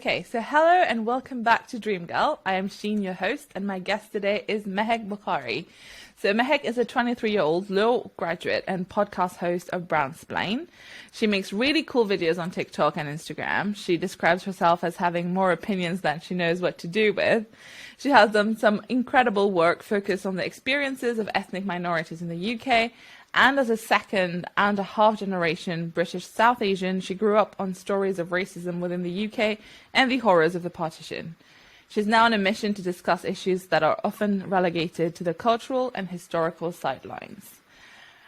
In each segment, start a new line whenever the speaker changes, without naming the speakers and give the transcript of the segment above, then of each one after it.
Okay, so hello and welcome back to Dream Girl. I am Sheen, your host, and my guest today is Mehek Bukhari. So Mehek is a 23-year-old law graduate and podcast host of Brownsplain. She makes really cool videos on TikTok and Instagram. She describes herself as having more opinions than she knows what to do with. She has done some incredible work focused on the experiences of ethnic minorities in the UK. And as a second and a half generation British South Asian, she grew up on stories of racism within the UK and the horrors of the partition. She's now on a mission to discuss issues that are often relegated to the cultural and historical sidelines.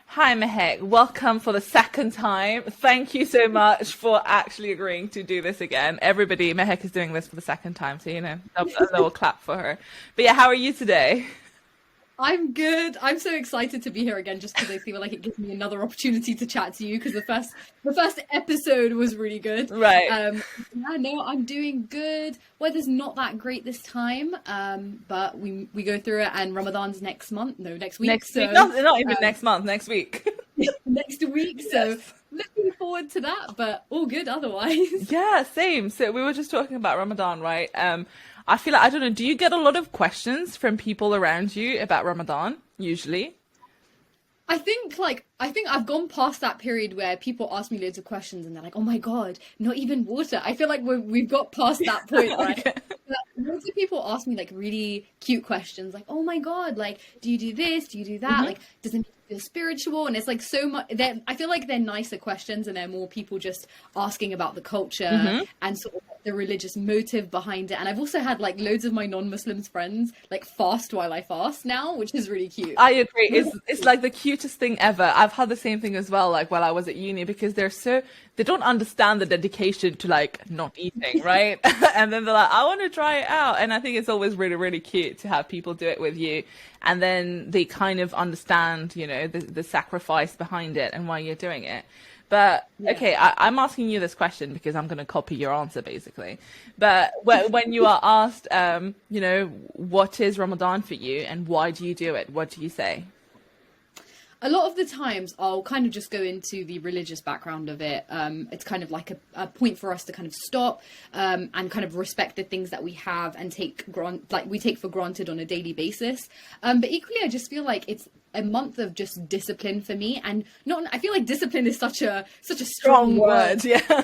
Hi, Mehek. Welcome for the second time. Thank you so much for actually agreeing to do this again. Everybody, Mehek is doing this for the second time, so, a little clap for her. But yeah, how are you today?
I'm good. I'm so excited to be here again, just because I feel like it gives me another opportunity to chat to you. Because the first episode was really good.
Right.
I'm doing good. Weather's not that great this time, but we go through it. And Ramadan's next week.
Next week. Not even next month. Next week.
Next week. Yes. So looking forward to that, but all good otherwise.
Yeah, same. So we were just talking about Ramadan, right? I feel like, I don't know, do you get a lot of questions from people around you about Ramadan, usually?
I think I've gone past that period where people ask me loads of questions and they're like, oh my God, not even water. I feel like we've got past that point, right? Okay. Loads of people ask me like really cute questions, like, oh my God, like, do you do this? Do you do that? Mm-hmm. Like, does it make you feel spiritual? And it's like so much, I feel like they're nicer questions and they're more people just asking about the culture mm-hmm. and sort of the religious motive behind it. And I've also had like loads of my non-Muslims friends like fast while I fast now, which is really cute.
I agree. It's like the cutest thing ever. I've had the same thing as well, like while I was at uni, because they don't understand the dedication to like not eating, right? And then they're like, I want to try it out. And I think it's always really, really cute to have people do it with you. And then they kind of understand, the sacrifice behind it and why you're doing it. But, okay, I'm asking you this question because I'm going to copy your answer, basically. But when you are asked, what is Ramadan for you and why do you do it? What do you say?
A lot of the times I'll kind of just go into the religious background of it. It's kind of like a point for us to kind of stop and kind of respect the things that we have and take for granted on a daily basis. But equally, I just feel like it's a month of just discipline for me, and I feel like discipline is such a strong word.
Yeah.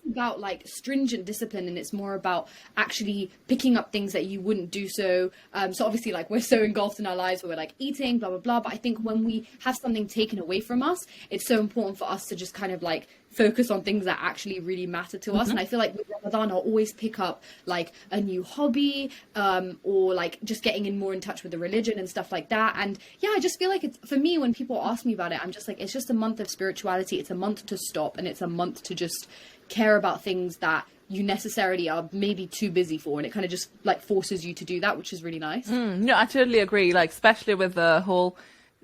About like stringent discipline, and it's more about actually picking up things that you wouldn't do so obviously like we're so engulfed in our lives where we're like eating blah blah blah, but I think when we have something taken away from us, it's so important for us to just kind of like focus on things that actually really matter to us. Mm-hmm. And I feel like with Ramadan I'll always pick up like a new hobby or like just getting more in touch with the religion and stuff like that. And yeah, I just feel like it's, for me, when people ask me about it, I'm just like, it's just a month of spirituality. It's a month to stop, and it's a month to just care about things that you necessarily are maybe too busy for, and it kind of just like forces you to do that, which is really nice.
No, I totally agree, like especially with the whole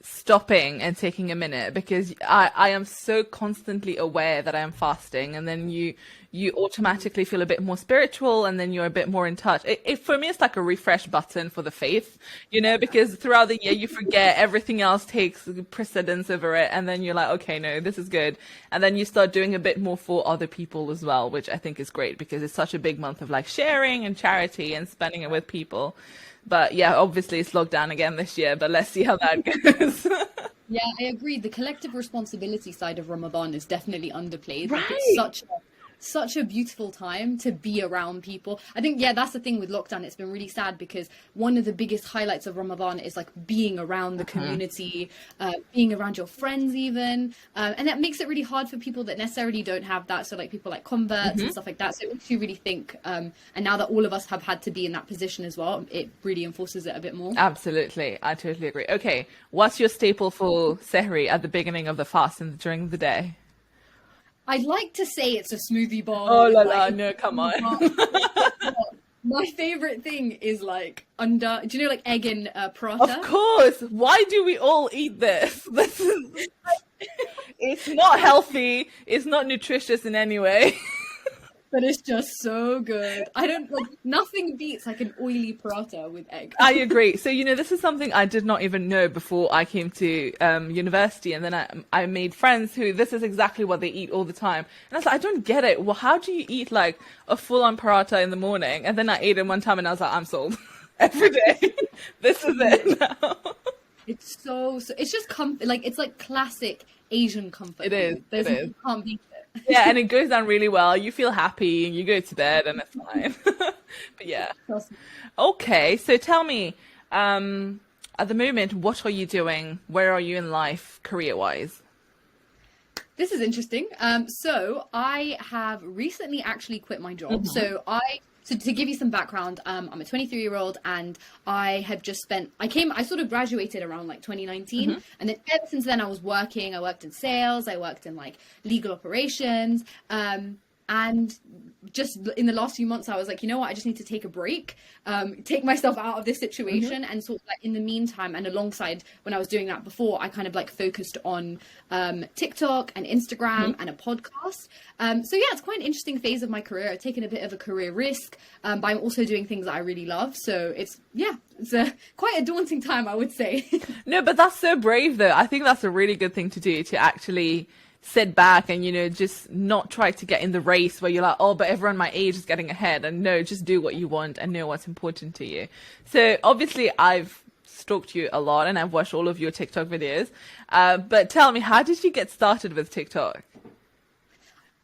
stopping and taking a minute, because I am so constantly aware that I am fasting, and then you automatically feel a bit more spiritual, and then you're a bit more in touch. For me, it's like a refresh button for the faith, because throughout the year you forget, everything else takes precedence over it, and then you're like, okay, no, this is good, and then you start doing a bit more for other people as well, which I think is great, because it's such a big month of like sharing and charity and spending it with people. But yeah, obviously it's locked down again this year, but let's see how that goes.
Yeah, I agree. The collective responsibility side of Ramadan is definitely underplayed.
Right.
Like, it's such a beautiful time to be around people. I think, yeah, that's the thing with lockdown. It's been really sad because one of the biggest highlights of Ramadan is like being around the community, being around your friends even. And that makes it really hard for people that necessarily don't have that. So like people like converts and stuff like that. So it makes you really think. And now that all of us have had to be in that position as well, it really enforces it a bit more.
Absolutely. I totally agree. Okay. What's your staple for Sehri at the beginning of the fast and during the day?
I'd like to say it's a smoothie bar.
Oh la la, no, come on.
My favorite thing is like do you know like egg and paratha?
Of course. Why do we all eat this? It's not healthy. It's not nutritious in any way.
but it's just so good. I don't like, nothing beats like an oily paratha with egg.
I agree. So, this is something I did not even know before I came to university. And then I made friends who this is exactly what they eat all the time. And I was like, I don't get it. Well, how do you eat like a full-on paratha in the morning? And then I ate it one time and I was like, I'm sold. Every day. This is it now.
It's so it's just like it's like classic Asian comfort.
It is.
There's,
it is.
You can't beat it.
Yeah, and it goes down really well. You feel happy and you go to bed and it's fine. But yeah. Okay, so tell me, at the moment, what are you doing? Where are you in life, career-wise?
This is interesting. So I have recently actually quit my job. So to give you some background, I'm a 23-year-old and I have just spent, I sort of graduated around like 2019. And then ever since then I was working. I worked in sales. I worked in like legal operations. And just in the last few months, I was like, you know what, I just need to take a break, take myself out of this situation. And sort of like in the meantime, and alongside when I was doing that before, I kind of like focused on TikTok and Instagram and a podcast. So yeah, it's quite an interesting phase of my career. I've taken a bit of a career risk, but I'm also doing things that I really love. So it's quite a daunting time, I would say.
No, but that's so brave though. I think that's a really good thing to do, to actually sit back and, just not try to get in the race where you're like, oh, but everyone my age is getting ahead. And no, just do what you want and know what's important to you. So obviously I've stalked you a lot and I've watched all of your TikTok videos. But tell me, how did you get started with TikTok?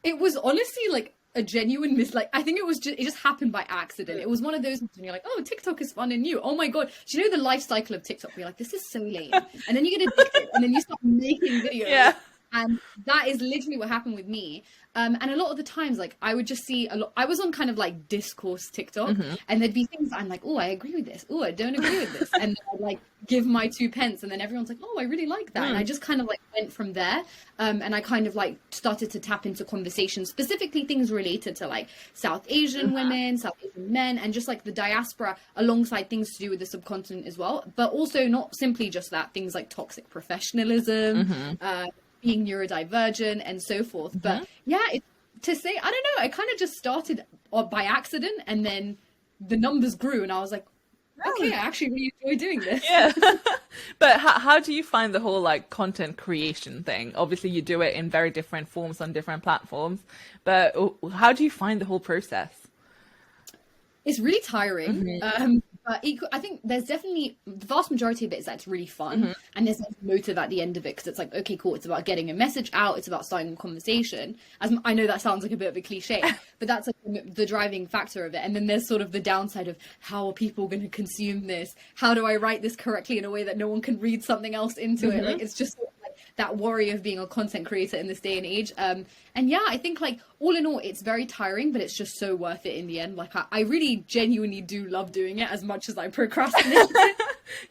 It was honestly like a genuine I think it just happened by accident. It was one of those when you're like, oh, TikTok is fun and new. Oh my God. Do you know the life cycle of TikTok? You're like, this is so lame. And then you get addicted and then you start making videos.
Yeah.
And that is literally what happened with me. And a lot of the times, like, I would just see I was on kind of like discourse TikTok, and there'd be things that I'm like, oh, I agree with this. Oh, I don't agree with this. And I'd like give my 2 pence, and then everyone's like, oh, I really like that. And I just kind of like went from there. And I kind of like started to tap into conversations, specifically things related to like South Asian women, South Asian men, and just like the diaspora, alongside things to do with the subcontinent as well. But also not simply just that, things like toxic professionalism, being neurodivergent and so forth. But yeah, to say, I don't know, I kind of just started by accident and then the numbers grew and I was like, okay, I actually really enjoy doing this.
Yeah. But how do you find the whole like content creation thing? Obviously you do it in very different forms on different platforms, but how do you find the whole process?
It's really tiring. But I think there's definitely, the vast majority of it is that it's really fun. And there's a motive at the end of it because it's like, okay, cool. It's about getting a message out. It's about starting a conversation. As I know that sounds like a bit of a cliche, but that's like the driving factor of it. And then there's sort of the downside of how are people going to consume this? How do I write this correctly in a way that no one can read something else into it? Like, it's just like that worry of being a content creator in this day and age. And yeah, I think like all in all, it's very tiring, but it's just so worth it in the end. Like I really genuinely do love doing it as much as I procrastinate.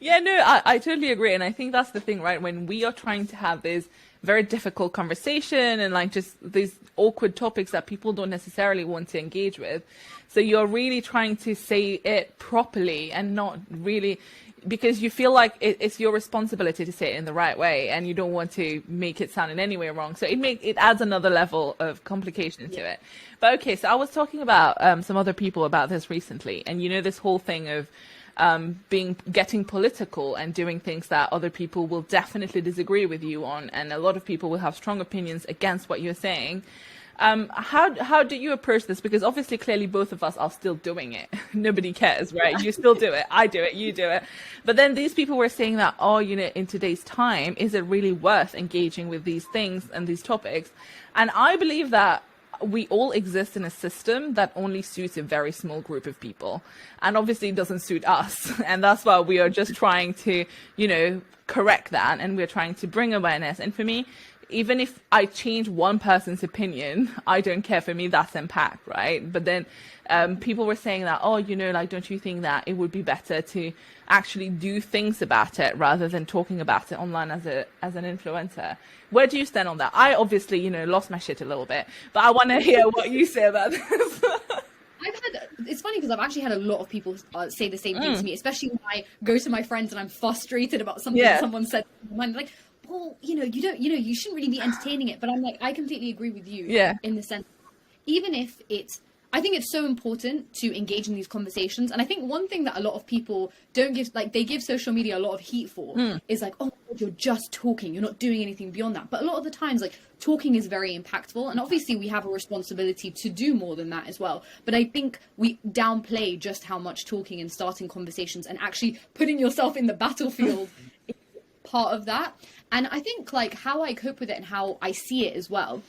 Yeah, no, I totally agree. And I think that's the thing, right? When we are trying to have this very difficult conversation and like just these awkward topics that people don't necessarily want to engage with. So you're really trying to say it properly and not really, because you feel like it's your responsibility to say it in the right way and you don't want to make it sound in any way wrong. So it adds another level of complication to it. But okay, so I was talking about some other people about this recently, and this whole thing of getting political and doing things that other people will definitely disagree with you on, and a lot of people will have strong opinions against what you're saying. How do you approach this? Because obviously, clearly, both of us are still doing it. Nobody cares, right? You still do it. I do it. You do it. But then these people were saying that, in today's time, is it really worth engaging with these things and these topics? And I believe that we all exist in a system that only suits a very small group of people. And obviously it doesn't suit us. And that's why we are just trying to, correct that. And we're trying to bring awareness. And for me, even if I change one person's opinion, I don't care. For me, that's impact, right? But then people were saying that, don't you think that it would be better to actually do things about it rather than talking about it online as an influencer? Where do you stand on that? I obviously, lost my shit a little bit, but I want to hear what you say about this.
It's funny because I've actually had a lot of people say the same thing to me, especially when I go to my friends and I'm frustrated about something someone said. I'm like, well, you shouldn't really be entertaining it. But I'm like, I completely agree with you in the sense even if I think it's so important to engage in these conversations. And I think one thing that a lot of people don't give, like they give social media a lot of heat for is like, oh, you're just talking. You're not doing anything beyond that. But a lot of the times, like talking is very impactful. And obviously we have a responsibility to do more than that as well. But I think we downplay just how much talking and starting conversations and actually putting yourself in the battlefield is part of that. And I think like how I cope with it and how I see it as well.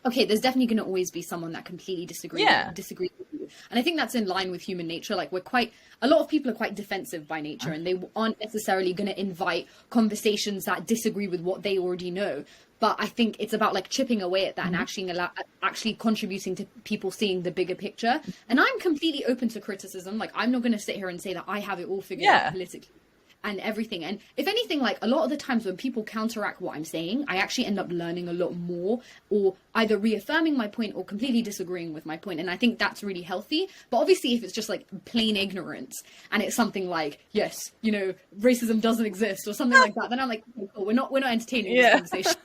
Okay, there's definitely going to always be someone that completely disagrees with you. And I think that's in line with human nature. Like a lot of people are quite defensive by nature, and they aren't necessarily going to invite conversations that disagree with what they already know. But I think it's about like chipping away at that and actually contributing to people seeing the bigger picture. And I'm completely open to criticism. Like I'm not going to sit here and say that I have it all figured out politically and everything. And if anything, like a lot of the times when people counteract what I'm saying, I actually end up learning a lot more, or either reaffirming my point or completely disagreeing with my point. And I think that's really healthy. But obviously if it's just like plain ignorance and it's something like, yes, you know, racism doesn't exist or something like that, then I'm like, okay, cool, we're not entertaining this conversation.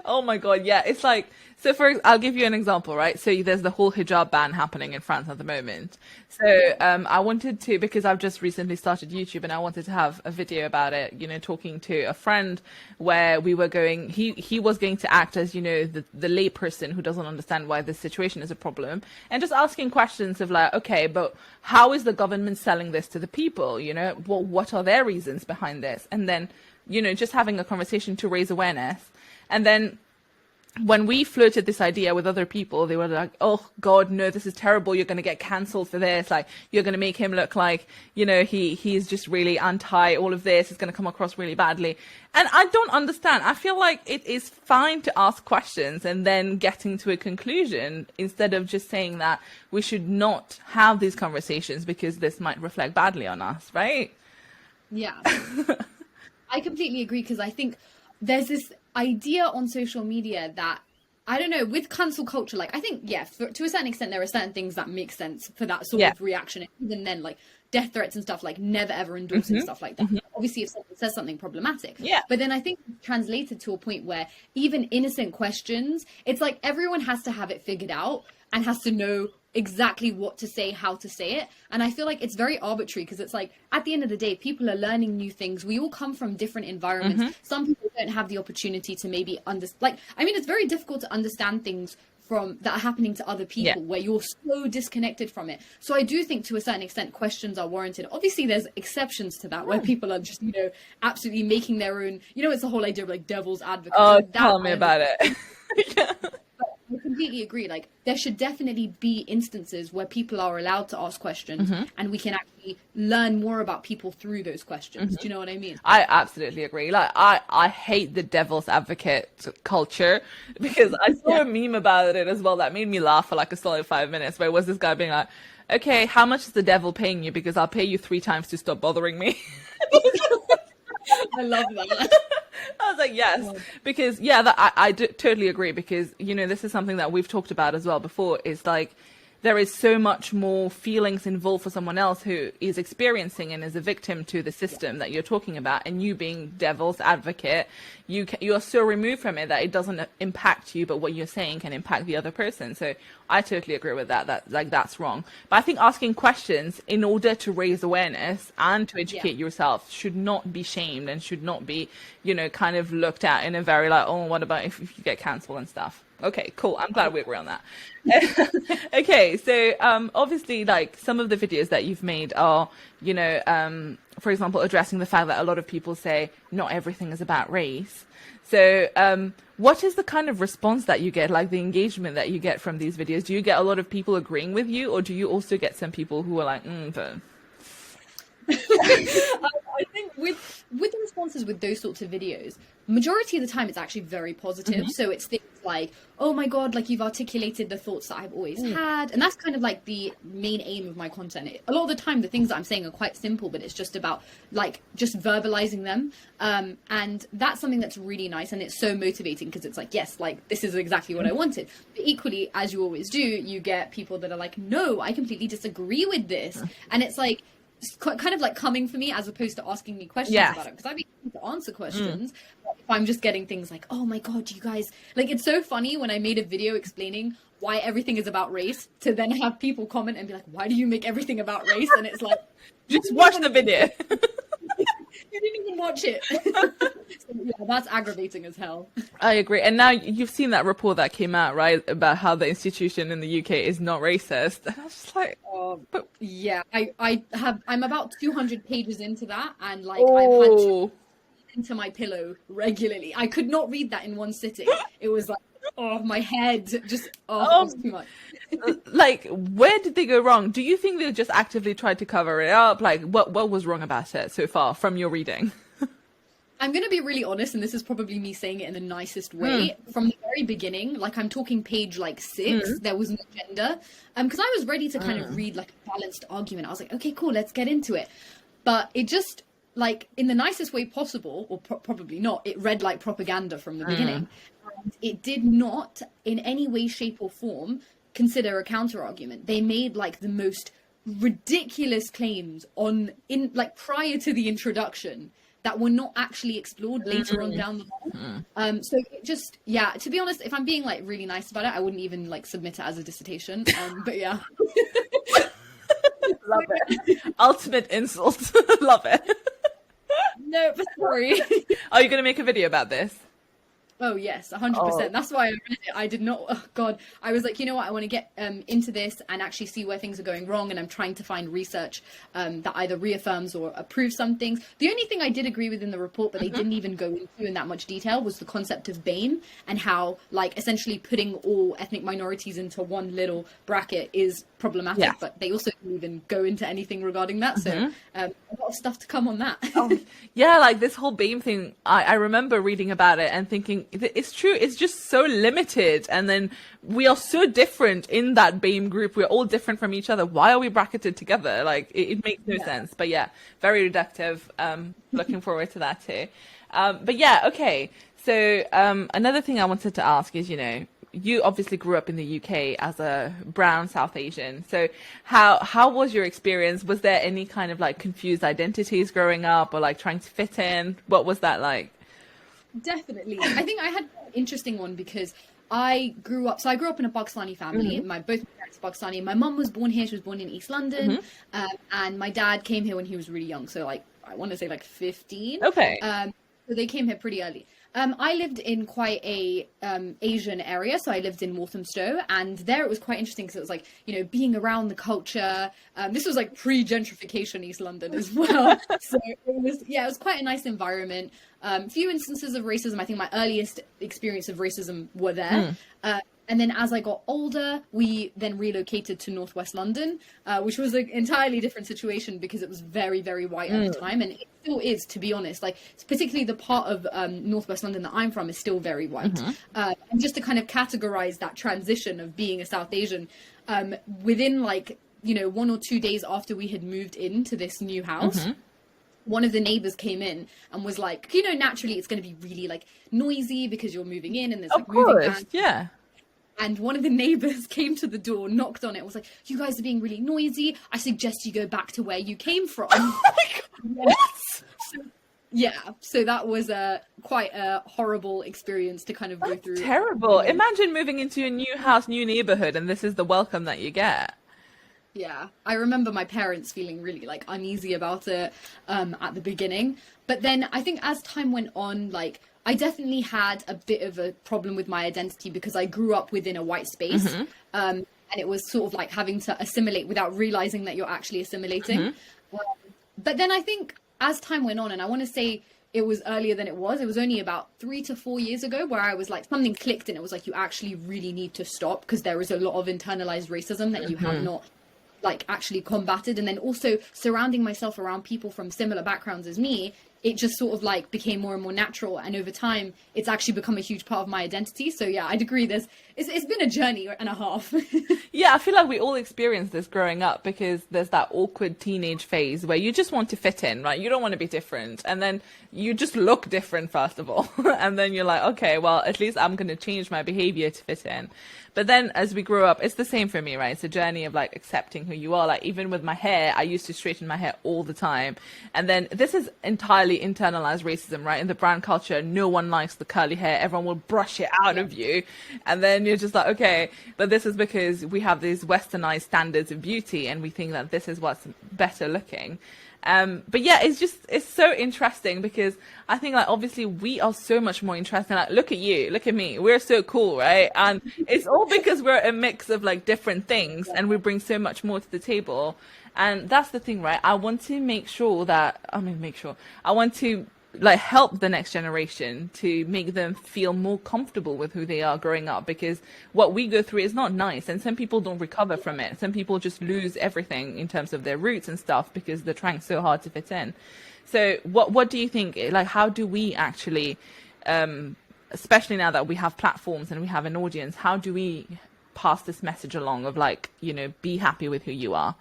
Oh my God. Yeah. It's like, so I'll give you an example, right? So there's the whole hijab ban happening in France at the moment. So I wanted to, because I've just recently started YouTube and I wanted to have a video about it, you know, talking to a friend where we were going, he was going to act as, you know, the layperson who doesn't understand why this situation is a problem, and just asking questions of like, okay, but how is the government selling this to the people? You know, what are their reasons behind this? And then, you know, just having a conversation to raise awareness. And then when we floated this idea with other people, they were like, oh God, no, this is terrible. You're going to get cancelled for this. Like, you're going to make him look like, you know, he's just really anti all of this. It's going to come across really badly. And I don't understand. I feel like it is fine to ask questions and then getting to a conclusion instead of just saying that we should not have these conversations because this might reflect badly on us, right?
Yeah. I completely agree, because I think there's this idea on social media that, I don't know, with cancel culture, like I think, yeah, to a certain extent, there are certain things that make sense for that sort of reaction. Even then, like death threats and stuff, like never ever endorsing stuff like that. Obviously, if someone says something problematic. But then I think it's translated to a point where even innocent questions, it's like everyone has to have it figured out and has to know exactly what to say, how to say it. And I feel like it's very arbitrary, because it's like at the end of the day, people are learning new things. We all come from different environments. Some people don't have the opportunity to maybe understand. Like, I mean, it's very difficult to understand things that are happening to other people where you're so disconnected from it. So I do think to a certain extent questions are warranted. Obviously there's exceptions to that where people are just, you know, absolutely making their own, you know, it's the whole idea of like devil's advocate.
Oh, tell me about it.
I completely agree. Like, there should definitely be instances where people are allowed to ask questions and we can actually learn more about people through those questions. Do you know what I mean?
I absolutely agree. Like, I hate the devil's advocate culture, because I saw a meme about it as well that made me laugh for like a solid 5 minutes, where it was this guy being like, okay, how much is the devil paying you? Because I'll pay you 3 times to stop bothering me.
I love that.
I was like, yes, because I do totally agree, because, you know, this is something that we've talked about as well before. Is like, there is so much more feelings involved for someone else who is experiencing and is a victim to the system that you're talking about, and you being devil's advocate, you are so removed from it that it doesn't impact you, but what you're saying can impact the other person. So I totally agree with that like that's wrong. But I think asking questions in order to raise awareness and to educate yourself should not be shamed, and should not be, you know, kind of looked at in a very like, oh, what about if you get cancelled and stuff. Okay, cool. I'm glad we agree on that. Okay, so obviously, like, some of the videos that you've made are, you know, for example, addressing the fact that a lot of people say not everything is about race. So what is the kind of response that you get, like the engagement that you get from these videos? Do you get a lot of people agreeing with you, or do you also get some people who are like, but...
I think with the responses with those sorts of videos, majority of the time it's actually very positive. So it's things like, oh my God, like you've articulated the thoughts that I've always had. And that's kind of like the main aim of my content. A lot of the time the things that I'm saying are quite simple, but it's just about like just verbalizing them. And that's something that's really nice, and it's so motivating, because it's like, yes, like this is exactly what I wanted. But equally, as you always do, you get people that are like, no, I completely disagree with this. And it's like, kind of like coming for me as opposed to asking me questions about it. Because I'd be to answer questions. If I'm just getting things like, oh my God, you guys, like, it's so funny when I made a video explaining why everything is about race, to then have people comment and be like, why do you make everything about race? And it's like,
just watch the video.
You didn't even watch it. So, yeah, that's aggravating as hell.
I agree. And now you've seen that report that came out, right, about how the institution in the UK is not racist. And I was just like, but
yeah, I'm about 200 pages into that, and like I've had to into my pillow regularly. I could not read that in one sitting. It was like, my head just, it was too much.
Like, where did they go wrong? Do you think they just actively tried to cover it up? Like, what was wrong about it so far from your reading?
I'm going to be really honest, and this is probably me saying it in the nicest way. From the very beginning, like I'm talking page like 6, there was an agenda. Because I was ready to kind of read like a balanced argument. I was like, okay, cool, let's get into it. But it just, like, in the nicest way possible, or probably not, it read like propaganda from the beginning. And it did not, in any way, shape or form, consider a counter argument. They made like the most ridiculous claims prior to the introduction that were not actually explored later on down the line. So it just, to be honest, if I'm being like really nice about it, I wouldn't even like submit it as a dissertation. But yeah.
Love it. Ultimate insult. Love it.
No, but sorry.
Are you going to make a video about this?
Oh, yes, 100%. That's why I read it. I did not, oh God, I was like, you know what, I want to get into this and actually see where things are going wrong. And I'm trying to find research that either reaffirms or approves some things. The only thing I did agree with in the report, but they didn't even go into in that much detail, was the concept of BAME and how, like, essentially putting all ethnic minorities into one little bracket is problematic. Yeah. But they also didn't even go into anything regarding that. So a lot of stuff to come on that.
Yeah, like this whole BAME thing, I remember reading about it and thinking, it's true, it's just so limited, and then we are so different in that BAME group. We're all different from each other. Why are we bracketed together? Like, it makes no sense. But yeah, very reductive. Looking forward to that too. But yeah, okay. So another thing I wanted to ask is, you know, you obviously grew up in the UK as a brown South Asian. So how was your experience? Was there any kind of like confused identities growing up, or like trying to fit in? What was that like?
Definitely. I think I had an interesting one because I grew up in a Pakistani family. Both my parents are Pakistani. My mum was born here. She was born in East London. And my dad came here when he was really young. So like, I want to say like 15.
Okay.
So they came here pretty early. I lived in quite a Asian area, so I lived in Walthamstow, and there it was quite interesting because it was like, you know, being around the culture. This was like pre-gentrification East London as well, so it was quite a nice environment. Few instances of racism. I think my earliest experience of racism were there. And then as I got older, we then relocated to Northwest London, which was an entirely different situation because it was very, very white at the time. And it still is, to be honest. Like, particularly the part of Northwest London that I'm from is still very white. And just to kind of categorize that transition of being a South Asian, within like, you know, 1 or 2 days after we had moved into this new house, one of the neighbors came in and was like, you know, naturally it's going to be really like noisy because you're moving in and there's like moving vans.
Yeah.
And one of the neighbors came to the door, knocked on it, and was like, you guys are being really noisy. I suggest you go back to where you came from.
Oh my God.
So that was quite a horrible experience to kind of go through.
Terrible. Imagine moving into a new house, new neighborhood, and this is the welcome that you get.
Yeah, I remember my parents feeling really like uneasy about it at the beginning. But then I think as time went on, like, I definitely had a bit of a problem with my identity because I grew up within a white space. And it was sort of like having to assimilate without realizing that you're actually assimilating. But then I think as time went on, and I want to say it was earlier than it was only about 3 to 4 years ago where I was like, something clicked and it was like, you actually really need to stop because there is a lot of internalized racism that you have not like actually combated. And then also surrounding myself around people from similar backgrounds as me, it just sort of like became more and more natural, and over time it's actually become a huge part of my identity. So yeah, I'd agree it's been a journey and a half.
Yeah, I feel like we all experience this growing up because there's that awkward teenage phase where you just want to fit in, right? You don't want to be different, and then you just look different first of all. And then you're like, okay, well, at least I'm going to change my behavior to fit in. But then as we grow up, it's the same for me, right? It's a journey of like accepting who you are. Like even with my hair, I used to straighten my hair all the time. And then this is entirely highly internalized racism, right? In the brand culture, no one likes the curly hair. Everyone will brush it out of you. And then you're just like, okay, but this is because we have these westernized standards of beauty and we think that this is what's better looking. But yeah, it's so interesting because I think like obviously we are so much more interesting. Like, look at you, look at me, we're so cool, right? And it's all because we're a mix of like different things and we bring so much more to the table. And that's the thing, right? I want to I want to like help the next generation to make them feel more comfortable with who they are growing up, because what we go through is not nice, and some people don't recover from it. Some people just lose everything in terms of their roots and stuff because they're trying so hard to fit in. So what do you think, like, how do we actually, especially now that we have platforms and we have an audience, how do we pass this message along of like, you know, be happy with who you are?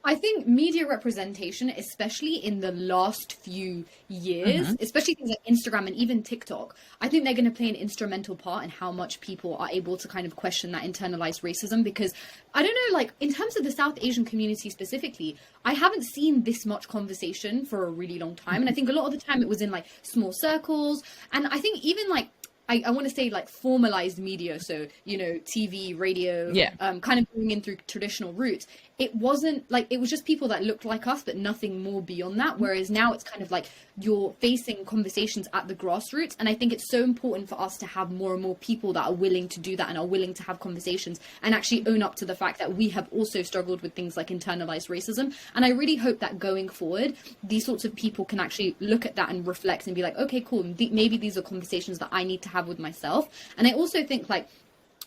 I think media representation, especially in the last few years, especially things like Instagram and even TikTok, I think they're going to play an instrumental part in how much people are able to kind of question that internalized racism. Because I don't know, like in terms of the South Asian community specifically, I haven't seen this much conversation for a really long time. And I think a lot of the time it was in like small circles. And I think even like, I want to say like formalized media, so, you know, TV, radio, kind of going in through traditional routes. It wasn't like, it was just people that looked like us, but nothing more beyond that. Whereas now it's kind of like you're facing conversations at the grassroots. And I think it's so important for us to have more and more people that are willing to do that and are willing to have conversations and actually own up to the fact that we have also struggled with things like internalized racism. And I really hope that going forward, these sorts of people can actually look at that and reflect and be like, okay, cool. Maybe these are conversations that I need to have with myself. And I also think like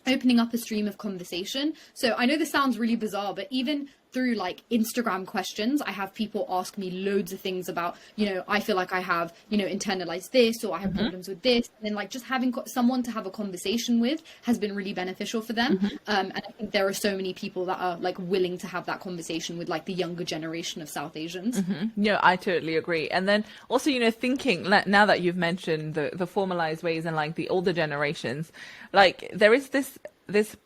opening up a stream of conversation. So I know this sounds really bizarre, but even through like Instagram questions, I have people ask me loads of things about, you know, I feel like I have, you know, internalized this, or I have problems with this. And then like just having someone to have a conversation with has been really beneficial for them. And I think there are so many people that are like willing to have that conversation with like the younger generation of South Asians.
Yeah, I totally agree. And then also, you know, thinking now that you've mentioned the formalized ways and like the older generations, like there is this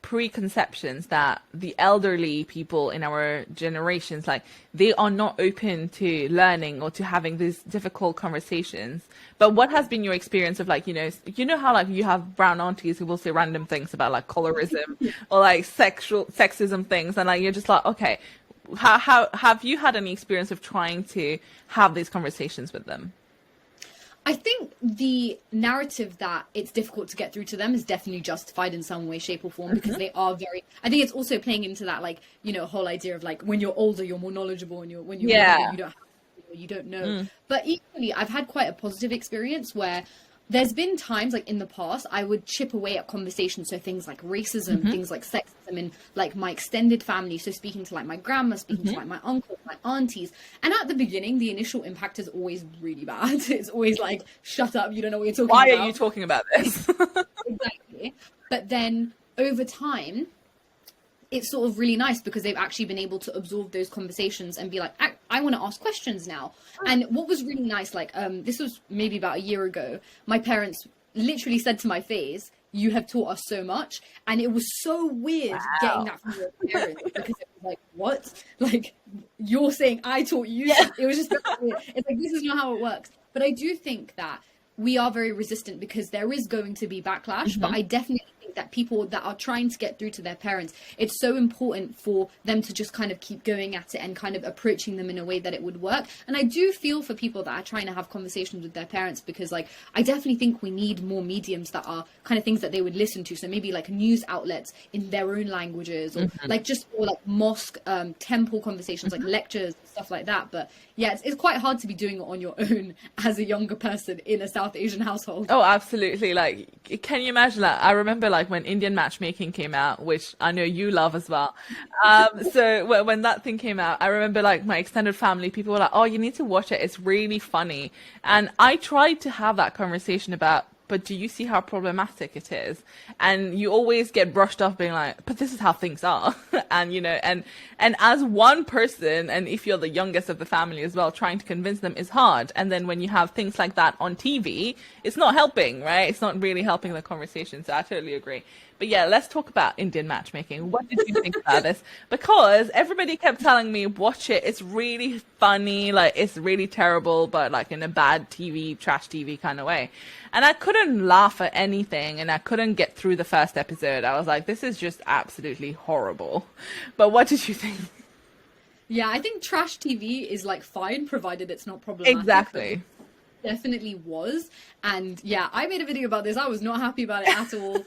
preconceptions that the elderly people in our generations, like they are not open to learning or to having these difficult conversations. But what has been your experience of like, you know how like you have brown aunties who will say random things about like colorism or like sexism things, and like you're just like, okay, how have you had any experience of trying to have these conversations with them?
I think the narrative that it's difficult to get through to them is definitely justified in some way, shape or form, because they are very, I think it's also playing into that, like, you know, whole idea of like, when you're older, you're more knowledgeable, and when you're younger, you don't know. But equally, I've had quite a positive experience where there's been times like in the past I would chip away at conversations, so things like racism, things like sexism in like my extended family, so speaking to like my grandma, speaking to like my uncles, my aunties. And at the beginning the initial impact is always really bad. It's always like, shut up, you don't know what you're talking about.
Why are you talking about this?
Exactly. But then over time it's sort of really nice because they've actually been able to absorb those conversations and be like, I want to ask questions now. And what was really nice, like, this was maybe about a year ago, my parents literally said to my face, "You have taught us so much." And it was so weird getting that from your parents, because it was like, what? Like, you're saying I taught you? Yeah. It was just very weird. It's like, this is not how it works. But I do think that we are very resistant because there is going to be backlash, but I definitely think that people that are trying to get through to their parents, it's so important for them to just kind of keep going at it and kind of approaching them in a way that it would work. And I do feel for people that are trying to have conversations with their parents, because like, I definitely think we need more mediums that are kind of things that they would listen to. So maybe like news outlets in their own languages, or like just, or like mosque, temple conversations, like lectures, stuff like that. But yeah, it's quite hard to be doing it on your own as a younger person in a South Asian household.
Oh, absolutely. Like, can you imagine that? I remember like when Indian matchmaking came out, which I know you love as well. So when that thing came out, I remember like my extended family, people were like, "Oh, you need to watch it. It's really funny." And I tried to have that conversation about, but do you see how problematic it is? And you always get brushed off being like, but this is how things are. And, you know, and as one person, and if you're the youngest of the family as well, trying to convince them is hard. And then when you have things like that on TV, it's not helping, right? It's not really helping the conversation. So I totally agree. But yeah, let's talk about Indian matchmaking. What did you think about this? Because everybody kept telling me, watch it. It's really funny. Like, it's really terrible, but like in a bad TV, trash TV kind of way. And I couldn't laugh at anything, and I couldn't get through the first episode. I was like, this is just absolutely horrible. But what did you think?
Yeah, I think trash TV is like fine, provided it's not problematic.
Exactly.
Definitely was. And yeah, I made a video about this. I was not happy about it at all.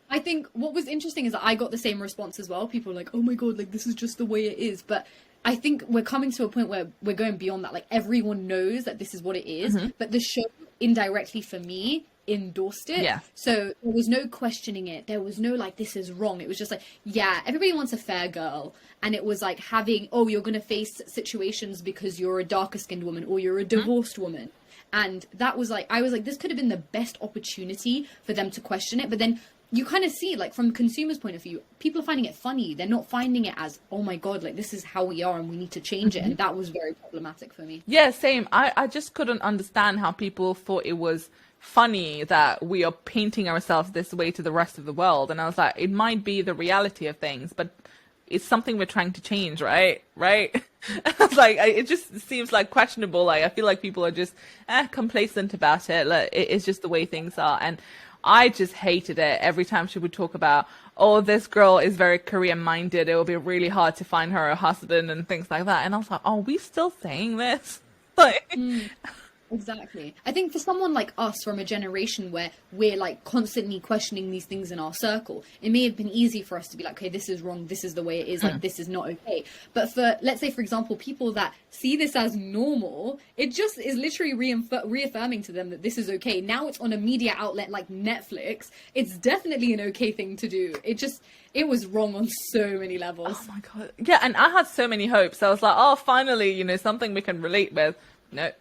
I think what was interesting is that I got the same response as well. People were like, oh my God, like this is just the way it is. But I think we're coming to a point where we're going beyond that. Like everyone knows that this is what it is. But the show indirectly for me endorsed it.
Yeah.
So there was no questioning it. There was no like, this is wrong. It was just like, yeah, everybody wants a fair girl. And it was like having, oh, you're going to face situations because you're a darker skinned woman or you're a divorced woman. And that was like, I was like, this could have been the best opportunity for them to question it. But then you kind of see, like, from consumers' point of view, people are finding it funny. They're not finding it as, oh my God, like, this is how we are and we need to change it. And that was very problematic for me.
Yeah, same. I just couldn't understand how people thought it was funny that we are painting ourselves this way to the rest of the world. And I was like, it might be the reality of things, but it's something we're trying to change, right? Right? I was like, it just seems like questionable. Like, I feel like people are just complacent about it. Like, it's just the way things are. And I just hated it every time she would talk about, oh, this girl is very career minded. It will be really hard to find her a husband and things like that. And I was like, are we still saying this? Like,
Exactly. I think for someone like us from a generation where we're like constantly questioning these things in our circle, it may have been easy for us to be like, okay, this is wrong. This is the way it is. Like, this is not okay. But for, let's say, for example, people that see this as normal, it just is literally reaffirming to them that this is okay. Now it's on a media outlet like Netflix. It's definitely an okay thing to do. It was wrong on so many levels.
oh my God. Yeah. And I had so many hopes. I was like, oh, finally, something we can relate with. No,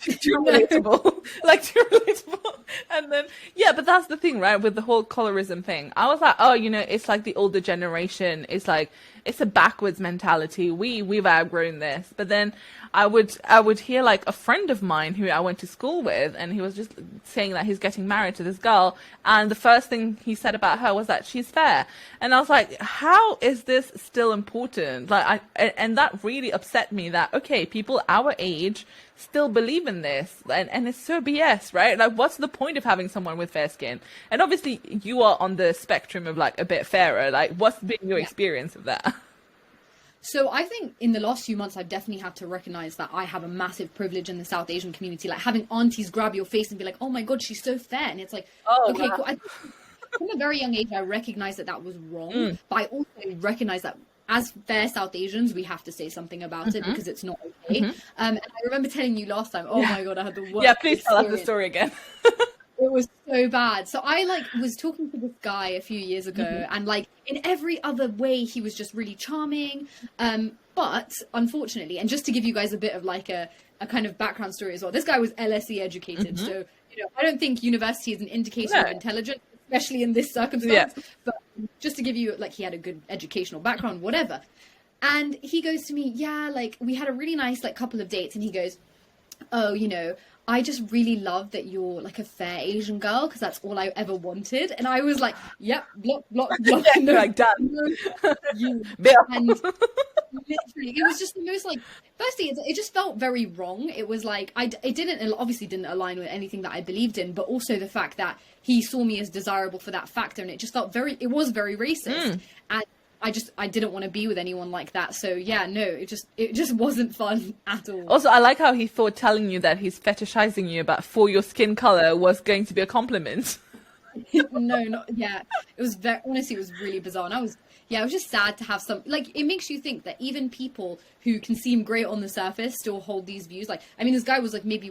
too relatable. Like, too relatable. And then, yeah, but that's the thing, right? With the whole colorism thing. I was like, oh, it's like the older generation. It's like, it's a backwards mentality. We've outgrown this. But then I would hear like a friend of mine who I went to school with, and he was just saying that he's getting married to this girl. And the first thing he said about her was that she's fair. And I was like, how is this still important? Like, and that really upset me that, okay, people our age still believe in this, and it's so BS, right? Like, what's the point of having someone with fair skin? And obviously you are on the spectrum of like a bit fairer. Like, what's been your experience of that?
So I think in the last few months, I've definitely had to recognize that I have a massive privilege in the South Asian community, like having aunties grab your face and be like, oh my God, she's so fair. And it's like,
oh,
okay,
wow.
cool. From a very young age, I recognized that was wrong, but I also recognize that as fair South Asians, we have to say something about it because it's not okay. And I remember telling you last time, oh my God, I had the worst
Yeah, please tell us the
experience.
story again.
It was so bad. So I was talking to this guy a few years ago, and like in every other way, he was just really charming. But unfortunately, and just to give you guys a bit of like a kind of background story as well, this guy was LSE educated. So, I don't think university is an indicator of intelligence, especially in this circumstance. Yeah. But just to give you, like, he had a good educational background, whatever. And he goes to me, yeah, like we had a really nice like couple of dates, and he goes, oh, I just really love that you're like a fair Asian girl, because that's all I ever wanted. And I was like, yep, block.
Yeah,
no,
like, done.
No, you. And literally, it was just the most like, firstly, it just felt very wrong. It was like, it obviously didn't align with anything that I believed in, but also the fact that he saw me as desirable for that factor. And it just felt it was very racist. And I didn't want to be with anyone like that. So yeah, no, it just wasn't fun at all.
Also, I like how he thought telling you that he's fetishizing you for your skin color was going to be a compliment.
No, yeah. It was honestly, it was really bizarre. And it was just sad to have it makes you think that even people who can seem great on the surface still hold these views. Like, I mean, this guy was like maybe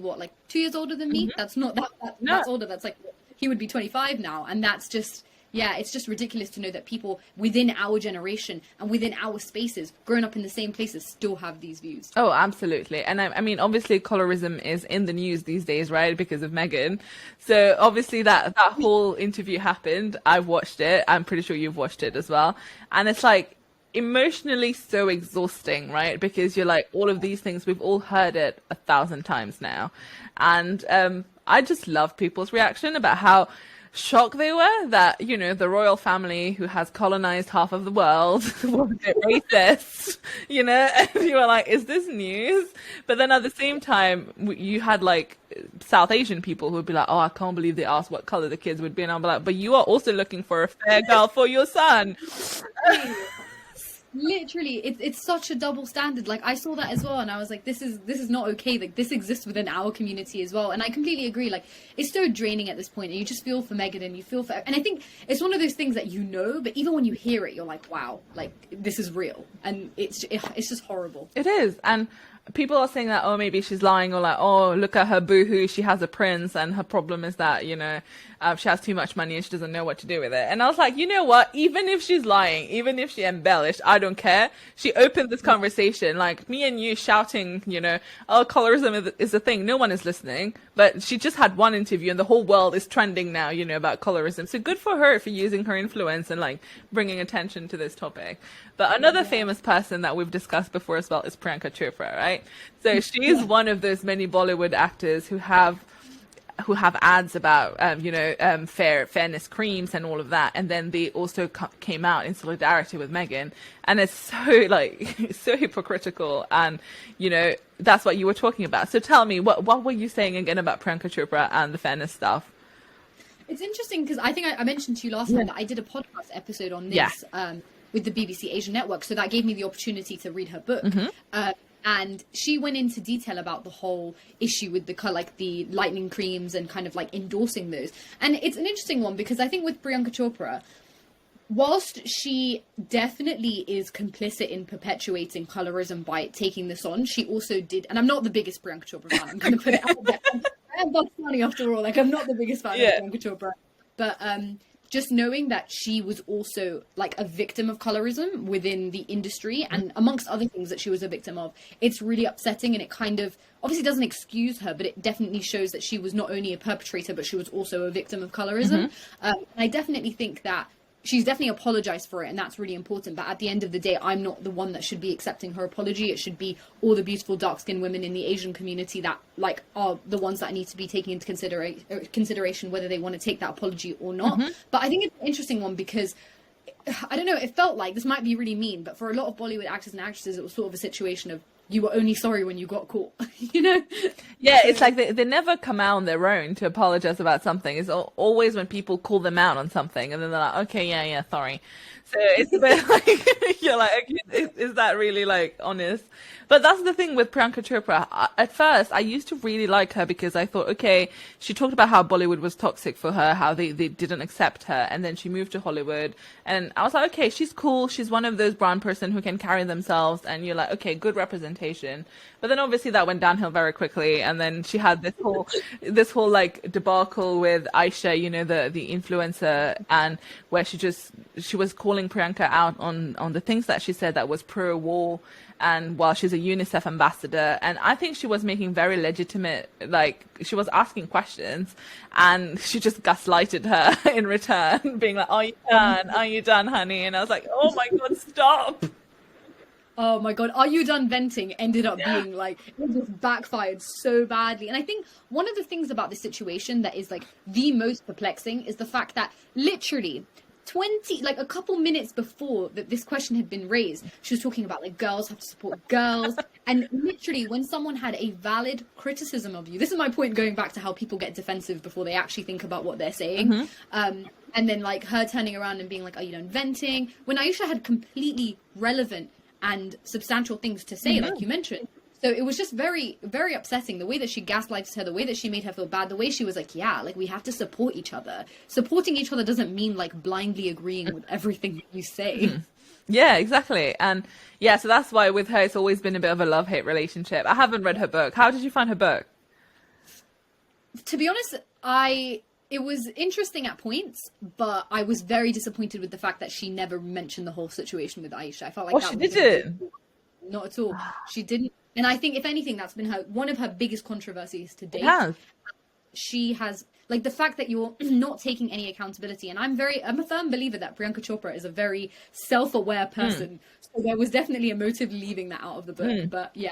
2 years older than me. That's not that's older. That's like, he would be 25 now. And that's just, yeah, it's just ridiculous to know that people within our generation and within our spaces, growing up in the same places, still have these views.
Oh, absolutely. And I mean, obviously, colorism is in the news these days, right? Because of Meghan. So obviously that whole interview happened. I've watched it. I'm pretty sure you've watched it as well. And it's like emotionally so exhausting, right? Because you're like, all of these things, we've all heard it 1,000 times now. And I just love people's reaction about how shocked they were that, you know, the royal family who has colonized half of the world was a bit racist, you know, and you were like, is this news? But then at the same time, you had like South Asian people who would be like, oh, I can't believe they asked what color the kids would be. And I'm like, but you are also looking for a fair girl for your son.
Literally, it's such a double standard. Like, I saw that as well, and I was like, this is not okay. Like, this exists within our community as well. And I completely agree. Like, it's so draining at this point, and you just feel for Meghan, and you feel for, and I think it's one of those things that, you know, but even when you hear it, you're like, wow, like, this is real, and it's just horrible.
It is. And people are saying that, oh, maybe she's lying, or like, oh, look at her boohoo, she has a prince, and her problem is that, you know, she has too much money and she doesn't know what to do with it. And I was like, you know what? Even if she's lying, even if she embellished, I don't care. She opened this conversation, like me and you shouting, you know, oh, colorism is a thing. No one is listening. But she just had one interview and the whole world is trending now, you know, about colorism. So good for her for using her influence and like bringing attention to this topic. But another famous person that we've discussed before as well is Priyanka Chopra, right? So she's one of those many Bollywood actors who have ads about fairness creams and all of that, and then they also came out in solidarity with Meghan, and it's so like so hypocritical, and you know that's what you were talking about. So tell me, what were you saying again about Priyanka Chopra and the fairness stuff?
It's interesting because I think I mentioned to you last time that I did a podcast episode on this with the BBC Asian Network, so that gave me the opportunity to read her book. And she went into detail about the whole issue with the lightening creams and kind of like endorsing those. And it's an interesting one because I think with Priyanka Chopra, whilst she definitely is complicit in perpetuating colorism by taking this on, she also did, and I'm not the biggest Priyanka Chopra fan, I'm going to put it out there. I am Pakistani after all, like I'm not the biggest fan of Priyanka Chopra. But just knowing that she was also like a victim of colorism within the industry and amongst other things that she was a victim of, it's really upsetting, and it kind of obviously doesn't excuse her, but it definitely shows that she was not only a perpetrator, but she was also a victim of colorism. And I definitely think that she's definitely apologized for it, and that's really important. But at the end of the day, I'm not the one that should be accepting her apology. It should be all the beautiful dark-skinned women in the Asian community that like are the ones that need to be taken into consideration whether they want to take that apology or not. But I think it's an interesting one because I don't know, it felt like, this might be really mean, but for a lot of Bollywood actors and actresses, it was sort of a situation of you were only sorry when you got caught, you know?
Yeah, it's like they never come out on their own to apologize about something. It's always when people call them out on something, and then they're like, okay, yeah, sorry. So it's a bit like, you're like, okay, is that really like honest? But that's the thing with Priyanka Chopra. At first, I used to really like her because I thought, okay, she talked about how Bollywood was toxic for her, how they didn't accept her. And then she moved to Hollywood. And I was like, okay, she's cool. She's one of those brown person who can carry themselves. And you're like, okay, good representation. But then obviously that went downhill very quickly. And then she had this whole like debacle with Aisha, you know, the influencer, and where she was calling Priyanka out on the things that she said that was pro-war. And while she's a UNICEF ambassador, and I think she was making very legitimate, like she was asking questions, and she just gaslighted her in return, being like, "Are you done? Are you done, honey?" And I was like, "Oh my God, stop!"
Oh my God, Are You Done Venting ended up being like, it just backfired so badly. And I think one of the things about this situation that is like the most perplexing is the fact that literally a couple minutes before that this question had been raised, she was talking about like girls have to support girls. And literally when someone had a valid criticism of you, this is my point, going back to how people get defensive before they actually think about what they're saying. And then like her turning around and being like, are you done venting? When Aisha had completely relevant and substantial things to say, like you mentioned. So it was just very, very upsetting, the way that she gaslighted her, the way that she made her feel bad, the way she was like, yeah, like we have to support each other. Supporting each other doesn't mean like blindly agreeing with everything you say.
Yeah, exactly. And yeah, so that's why with her, it's always been a bit of a love-hate relationship. I haven't read her book. How did you find her book?
To be honest, it was interesting at points, but I was very disappointed with the fact that she never mentioned the whole situation with Aisha. I felt like
she didn't.
Not at all. She didn't. And I think, if anything, that's been one of her biggest controversies to date.
It has.
She has Like the fact that you're not taking any accountability. And I'm a firm believer that Priyanka Chopra is a very self-aware person. So there was definitely a motive leaving that out of the book. But yeah,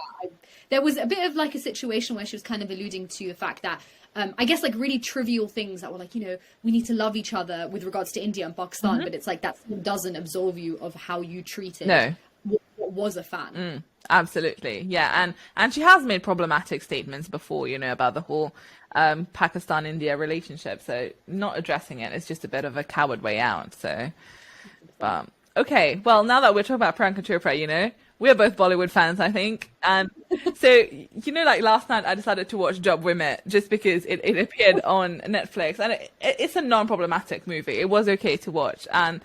there was a bit of like a situation where she was kind of alluding to the fact that I guess like really trivial things that were like, you know, we need to love each other with regards to India and Pakistan, but it's like that doesn't absolve you of how you treated what was a fan.
Absolutely. Yeah. And she has made problematic statements before, you know, about the whole Pakistan-India relationship. So not addressing it is just a bit of a coward way out. So, but okay. Well, now that we're talking about Priyanka Chopra, you know, we're both Bollywood fans, I think. And so, you know, like last night I decided to watch Job Women just because it appeared on Netflix, and it's a non-problematic movie. It was okay to watch. And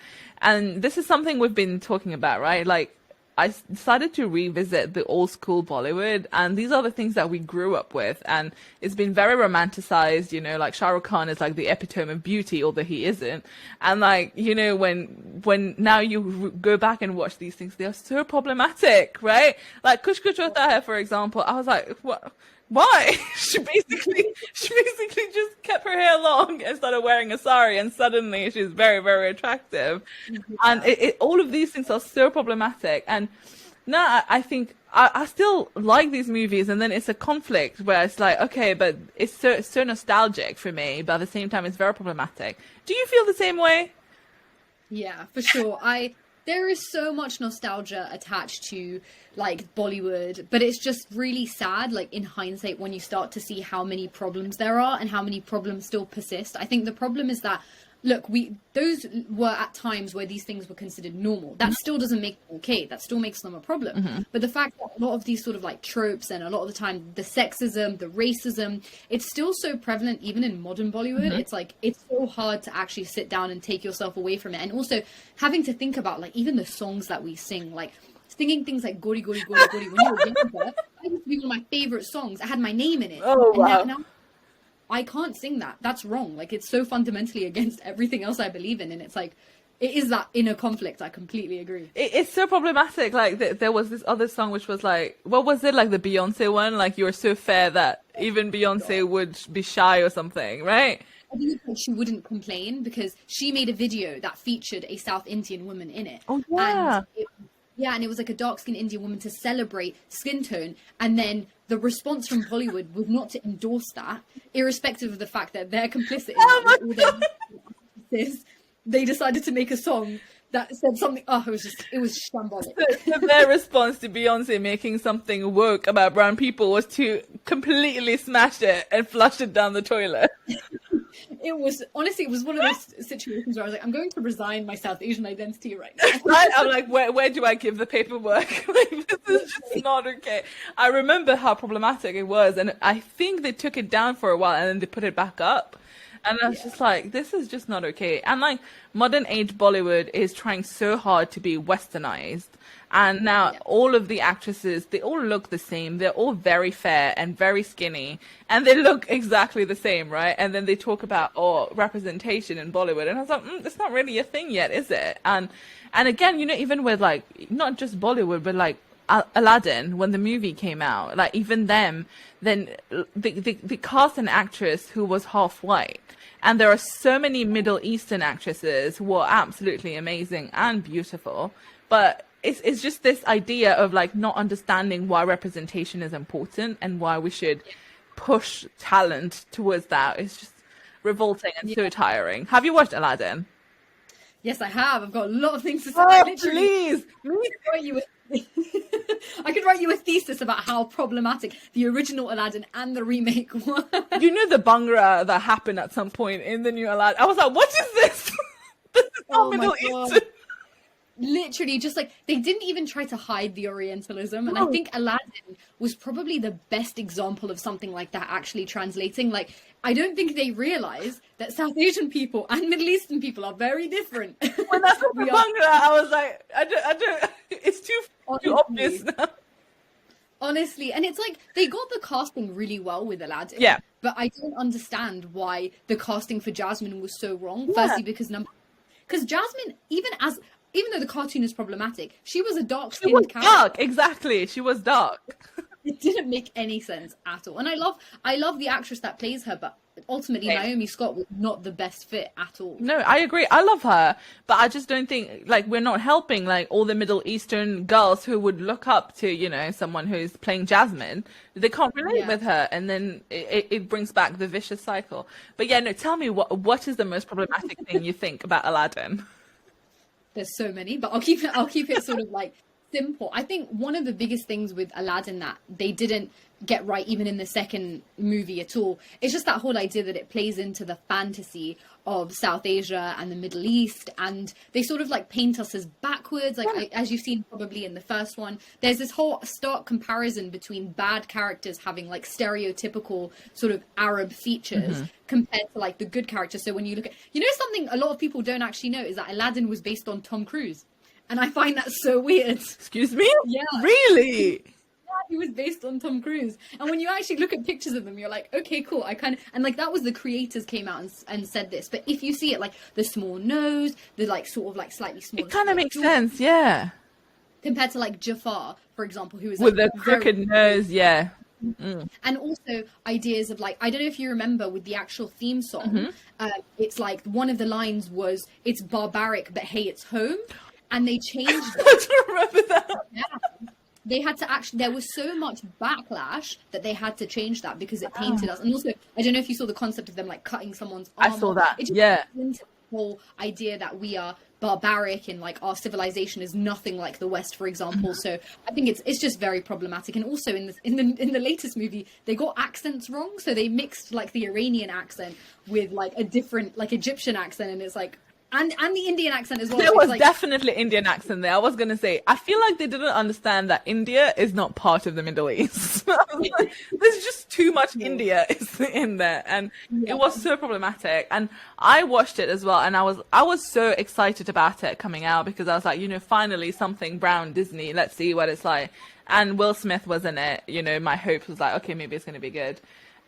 this is something we've been talking about, right? Like, I decided to revisit the old school Bollywood, and these are the things that we grew up with, and it's been very romanticized, you know, like Shah Rukh Khan is like the epitome of beauty, although he isn't. And like, you know, when now you go back and watch these things, they are so problematic, right? Like Kuch Kuch Hota Hai, for example, I was like, what? Why? She basically just kept her hair long and started wearing a sari, and suddenly she's very, very attractive. And all of these things are so problematic. And now I think I still like these movies, and then it's a conflict where it's like, okay, but it's so nostalgic for me, but at the same time it's very problematic. Do you feel the same way?
Yeah, for sure. There is so much nostalgia attached to like Bollywood, but it's just really sad, like in hindsight, when you start to see how many problems there are and how many problems still persist. I think the problem is that, look, those were at times where these things were considered normal. That still doesn't make them okay. That still makes them a problem. But the fact that a lot of these sort of like tropes, and a lot of the time the sexism, the racism, it's still so prevalent even in modern Bollywood. It's like, it's so hard to actually sit down and take yourself away from it. And also having to think about like even the songs that we sing, like singing things like Gori Gori Gori Gori when you were younger, that used to be one of my favorite songs. I had my name in it.
Oh, wow.
And now I can't sing that. That's wrong. Like, it's so fundamentally against everything else I believe in. And it's like, it is that inner conflict. I completely agree.
It's so problematic. Like, there was this other song which was like, what was it? Like the Beyonce one? Like, you were so fair that even Beyonce would be shy or something, right?
I think like she wouldn't complain because she made a video that featured a South Indian woman in it.
Oh, yeah.
And it was like a dark-skinned Indian woman to celebrate skin tone. And then the response from Bollywood was not to endorse that, irrespective of the fact that they're complicit in it. They decided to make a song that said something. Oh, it was shambolic.
So their response to Beyonce making something woke about brown people was to completely smash it and flush it down the toilet.
It was one of those situations where I was like, I'm going to resign my South Asian identity right now.
Right? I'm like, where do I give the paperwork? Like, this is just not okay. I remember how problematic it was, and I think they took it down for a while and then they put it back up. And I was just like, this is just not okay. And like modern age Bollywood is trying so hard to be westernized. And now all of the actresses, they all look the same. They're all very fair and very skinny. And they look exactly the same, right? And then they talk about, representation in Bollywood. And I was like, it's not really a thing yet, is it? And again, you know, even with like, not just Bollywood, but like Aladdin, when the movie came out, like even them, then they cast an actress who was half white. And there are so many Middle Eastern actresses who are absolutely amazing and beautiful. But it's just this idea of like not understanding why representation is important and why we should push talent towards that. It's just revolting and so tiring. Have you watched Aladdin?
Yes, I have. I've got a lot of things to say.
Oh, please!
I could write you a thesis about how problematic the original Aladdin and the remake were.
You know the Bhangra that happened at some point in the new Aladdin? I was like, what is this? This is not Middle Eastern.
Literally, just like, they didn't even try to hide the Orientalism. And I think Aladdin was probably the best example of something like that actually translating. Like, I don't think they realize that South Asian people and Middle Eastern people are very different.
When that's the Bhangra, I was like, I don't, it's too obvious now.
Honestly, and it's like, they got the casting really well with Aladdin.
Yeah.
But I don't understand why the casting for Jasmine was so wrong. Firstly, because Jasmine, even though the cartoon is problematic, she was a dark-skinned character.
Dark, exactly. She was dark.
It didn't make any sense at all. And I love the actress that plays her, but ultimately
Okay.
Naomi Scott was not the best fit at all.
No, I agree. I love her, but I just don't think like we're not helping like all the Middle Eastern girls who would look up to, you know, someone who's playing Jasmine. They can't relate
Yeah.
with her, and then it brings back the vicious cycle. But yeah, no, tell me what is the most problematic thing you think about Aladdin?
There's so many, but I'll keep it sort of like simple. I think one of the biggest things with Aladdin that they didn't get right even in the second movie at all, it's just that whole idea that it plays into the fantasy of South Asia and the Middle East, and they sort of like paint us as backwards, like as you've seen probably in the first one. There's this whole stark comparison between bad characters having like stereotypical sort of Arab features compared to like the good characters. So when you look at, you know, something a lot of people don't actually know is that Aladdin was based on Tom Cruise. And I find that so weird.
Excuse me?
Yeah.
Really?
Yeah, he was based on Tom Cruise. And when you actually look at pictures of them, you're like, okay, cool. And like that was the creators came out and said this. But if you see it, like the small nose, the like sort of like slightly smaller.
It kind of
like,
makes sense, yeah.
compared to like Jafar, for example, who is
With
like,
the crooked nose, yeah.
and also ideas of like, I don't know if you remember with the actual theme song, it's like one of the lines was, it's barbaric, but hey, it's home. And they changed that.
I don't remember that.
Yeah. They had to actually, there was so much backlash that they had to change that because it painted us. And also, I don't know if you saw the concept of them like cutting someone's arm.
I saw that,
It just
yeah.
into the whole idea that we are barbaric and like our civilization is nothing like the West, for example. So I think it's just very problematic. And also in the latest movie, they got accents wrong. So they mixed like the Iranian accent with like a different like Egyptian accent, and it's like, and the Indian accent as well.
There
So
was
it's like,
definitely Indian accent there. I was going to say, I feel like they didn't understand that India is not part of the Middle East. I was like, there's just too much India is in there. And it was so problematic. And I watched it as well. And I was so excited about it coming out because I was like, you know, finally something brown Disney. Let's see what it's like. And Will Smith was in it. You know, my hope was like, okay, maybe it's going to be good.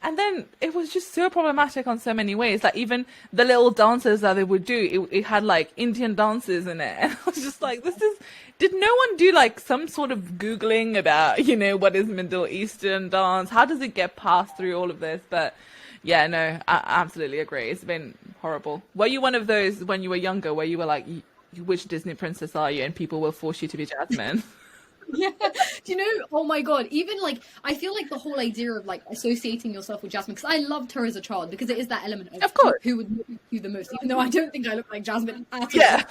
And then it was just so problematic on so many ways. Like even the little dances that they would do, it had like Indian dances in it. And I was just like, did no one do like some sort of Googling about, you know, what is Middle Eastern dance? How does it get passed through all of this? But yeah, no, I absolutely agree. It's been horrible. Were you one of those when you were younger where you were like, which Disney princess are you? And people will force you to be Jasmine.
yeah. Do you know, oh my god, even like I feel like the whole idea of like associating yourself with Jasmine, because I loved her as a child, because it is that element of
course,
who would look you the most, even though I don't think I look like Jasmine at all.
Yeah.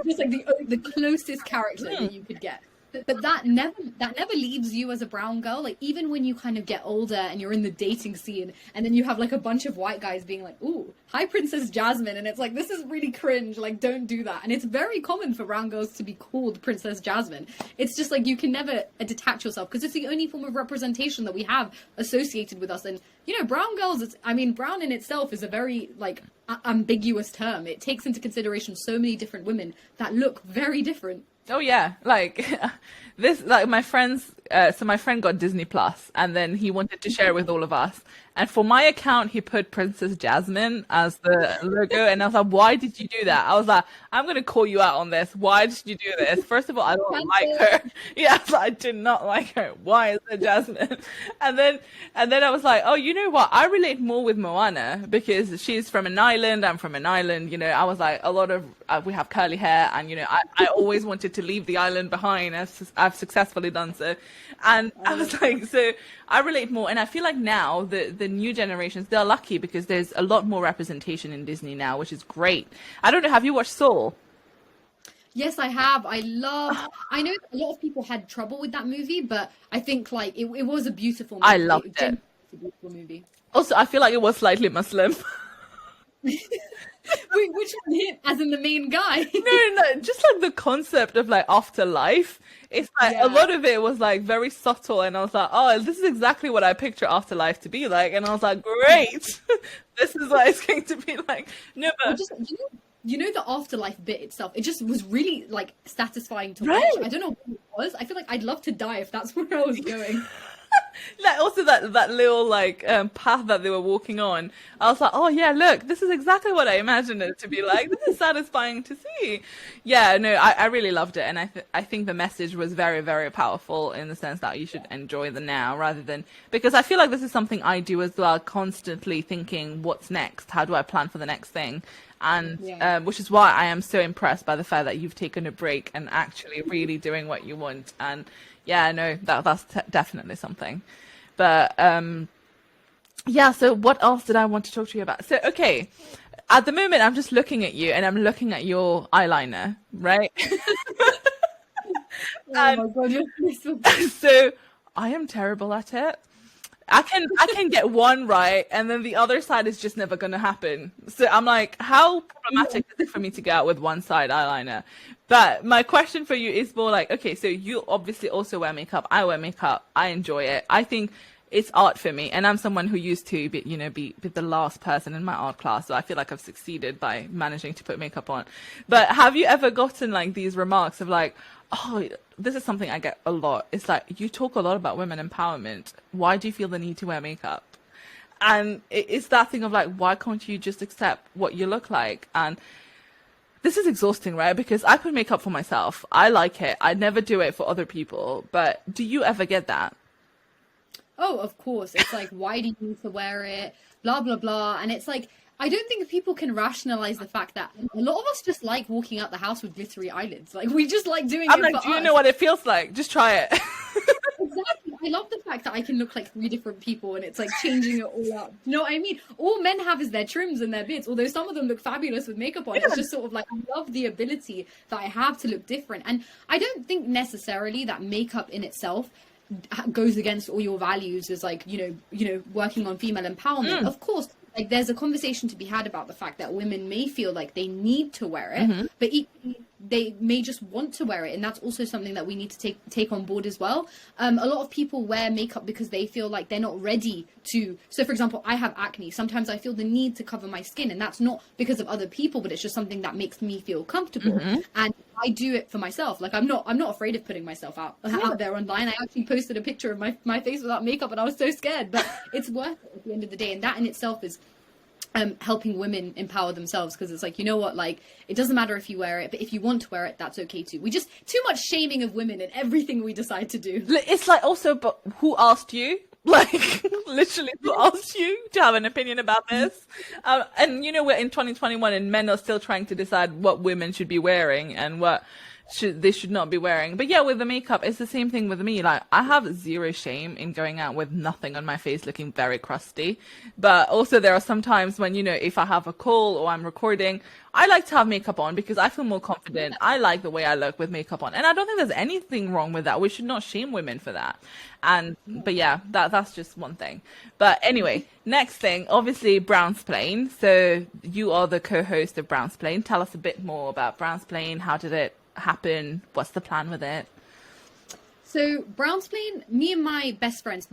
Just like the closest character that you could get. But that never leaves you as a brown girl. Like even when you kind of get older and you're in the dating scene, and then you have like a bunch of white guys being like, "Ooh, hi, Princess Jasmine," and it's like, this is really cringe. Like, don't do that. And it's very common for brown girls to be called Princess Jasmine. It's just like you can never detach yourself because it's the only form of representation that we have associated with us. And you know, brown girls. Brown in itself is a very like ambiguous term. It takes into consideration so many different women that look very different.
Oh yeah, like this, like my friends. So my friend got Disney Plus, and then he wanted to share it with all of us. And for my account, he put Princess Jasmine as the logo, and I was like, "Why did you do that?" I was like, "I'm gonna call you out on this. Why did you do this? First of all, I don't like her. Yeah, I did not like her. Why is it Jasmine?" And then I was like, "Oh, you know what? I relate more with Moana because she's from an island. I'm from an island. You know, I was like, a lot of we have curly hair, and you know, I always wanted to leave the island behind. I've successfully done so." And I was like, so I relate more. And I feel like now the new generations, they're lucky because there's a lot more representation in Disney now, which is great. I don't know. Have you watched Soul?
Yes, I have. I know a lot of people had trouble with that movie, but I think like it was a beautiful movie.
I loved it.
Genuinely a beautiful movie.
Also, I feel like it was slightly Muslim.
Wait, which one hit? As in the main guy?
No, just like the concept of like afterlife. It's like a lot of it was like very subtle, and I was like, oh, this is exactly what I picture afterlife to be like. And I was like, great, this is what it's going to be like. No, but
Just, you know the afterlife bit itself. It just was really like satisfying to
Right.
watch. I don't know what it was. I feel like I'd love to die if that's where I was going.
Like also that little like path that they were walking on, I was like, oh yeah, look, this is exactly what I imagined it to be like. This is satisfying to see. Yeah, no, I really loved it, and I think the message was very, very powerful in the sense that you should enjoy the now rather than, because I feel like this is something I do as well, constantly thinking what's next, how do I plan for the next thing. And which is why I am so impressed by the fact that you've taken a break and actually really doing what you want. And yeah, no, that's definitely something. But yeah, so what else did I want to talk to you about? So, okay, at the moment, I'm just looking at you and I'm looking at your eyeliner, right?
Oh my God, you're so
So I am terrible at it. I can get one right, and then the other side is just never going to happen. So I'm like, how problematic is it for me to go out with one side eyeliner? But my question for you is more like, okay, so you obviously also wear makeup. I wear makeup. I enjoy it. I think it's art for me, and I'm someone who used to be the last person in my art class, so I feel like I've succeeded by managing to put makeup on. But have you ever gotten like these remarks of like, oh, this is something I get a lot. It's like, you talk a lot about women empowerment. Why do you feel the need to wear makeup? And it's that thing of like, why can't you just accept what you look like? And this is exhausting, right? Because I put makeup for myself. I like it. I never do it for other people. But do you ever get that?
Oh, of course. It's like, why do you need to wear it? Blah, blah, blah. And it's like, I don't think people can rationalize the fact that a lot of us just like walking out the house with glittery eyelids. Like, we just like doing it
I'm like,
for
do you
us.
know what it feels like? Just try it.
Exactly. I love the fact that I can look like 3 different people and it's like changing it all up. You know what I mean? All men have is their trims and their beards, although some of them look fabulous with makeup on. Yeah. It's just sort of like, I love the ability that I have to look different. And I don't think necessarily that makeup in itself goes against all your values as like, you know, working on female empowerment. Of course, like there's a conversation to be had about the fact that women may feel like they need to wear it, but equally they may just want to wear it, and that's also something that we need to take on board as well. A lot of people wear makeup because they feel like they're not ready to. So, for example, I have acne. Sometimes I feel the need to cover my skin, and that's not because of other people, but it's just something that makes me feel comfortable. And I do it for myself. Like I'm not afraid of putting myself out there online. I actually posted a picture of my face without makeup, and I was so scared, but it's worth it at the end of the day. And that in itself is helping women empower themselves, because it's like, you know what, like it doesn't matter if you wear it, but if you want to wear it, that's okay too. We just too much shaming of women in everything we decide to do.
It's like, also, but who asked you? Like, literally, who asked you to have an opinion about this? And you know, we're in 2021 and men are still trying to decide what women should be wearing and what they should not be wearing. But yeah, with the makeup, it's the same thing with me. Like, I have zero shame in going out with nothing on my face, looking very crusty. But also there are some times when, you know, if I have a call or I'm recording, I like to have makeup on because I feel more confident. I like the way I look with makeup on, and I don't think there's anything wrong with that. We should not shame women for that. But yeah, that's just one thing. But anyway, next thing, obviously Brownsplain. So you are the co-host of Brownsplain. Tell us a bit more about Brownsplain. How did it happen? What's the plan with it?
So Brownsplain, me and my best friend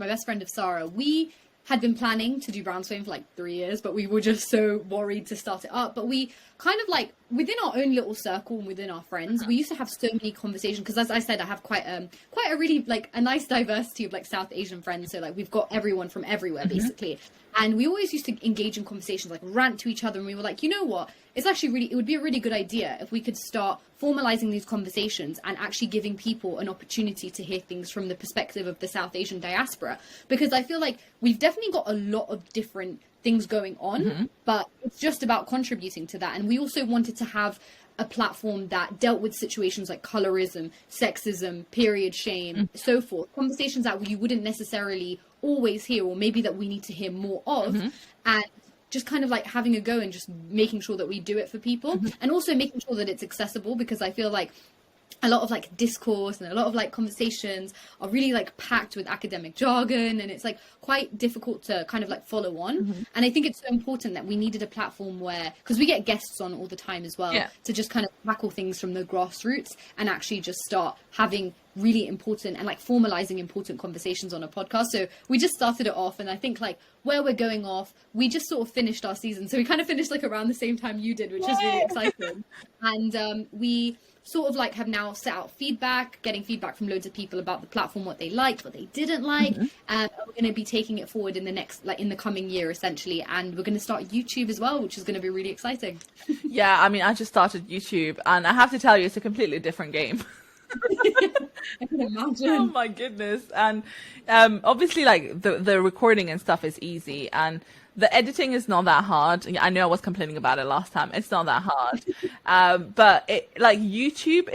of Sarah, we had been planning to do Brownsplain for like 3 years, but we were just so worried to start it up. But we kind of like, within our own little circle and within our friends, we used to have so many conversations, because as I said, I have quite a really like a nice diversity of like South Asian friends. So like we've got everyone from everywhere basically. And we always used to engage in conversations, like rant to each other. And we were like, you know what? It's actually it would be a really good idea if we could start formalizing these conversations and actually giving people an opportunity to hear things from the perspective of the South Asian diaspora. Because I feel like we've definitely got a lot of different things going on, but it's just about contributing to that. And we also wanted to have a platform that dealt with situations like colorism, sexism, period shame, so forth. Conversations that you wouldn't necessarily always hear, or maybe that we need to hear more of. And just kind of like having a go and just making sure that we do it for people, and also making sure that it's accessible, because I feel like a lot of like discourse and a lot of like conversations are really like packed with academic jargon, and it's like quite difficult to kind of like follow on. And I think it's so important that we needed a platform where, because we get guests on all the time as well, to just kind of tackle things from the grassroots and actually just start having really important and like formalizing important conversations on a podcast. So we just started it off, and I think like where we're going off, we just sort of finished our season. So we kind of finished like around the same time you did, which is really exciting. And we sort of like have now set out feedback, getting feedback from loads of people about the platform, what they liked, what they didn't like. And we're going to be taking it forward in the coming year, essentially. And we're going to start YouTube as well, which is going to be really exciting.
Yeah, I mean, I just started YouTube, and I have to tell you, it's a completely different game.
I can imagine.
Oh my goodness. And obviously, like, the recording and stuff is easy, and the editing is not that hard. I know I was complaining about it last time. It's not that hard. But YouTube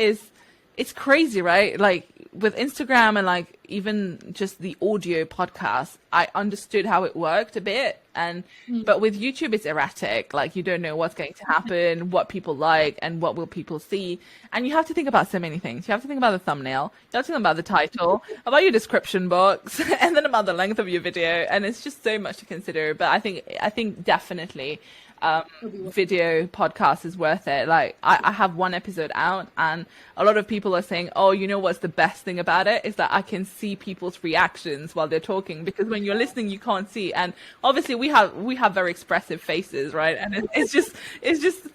it's crazy, right? Like with Instagram and like even just the audio podcast, I understood how it worked a bit. But with YouTube, it's erratic. Like you don't know what's going to happen, what people like, and what will people see. And you have to think about so many things. You have to think about the thumbnail. You have to think about the title, about your description box, and then about the length of your video. And it's just so much to consider. But I think definitely video podcast is worth it. Like I have one episode out, and a lot of people are saying, oh, you know what's the best thing about it is that I can see people's reactions while they're talking, because when you're listening you can't see. And obviously we have very expressive faces, right? And it's just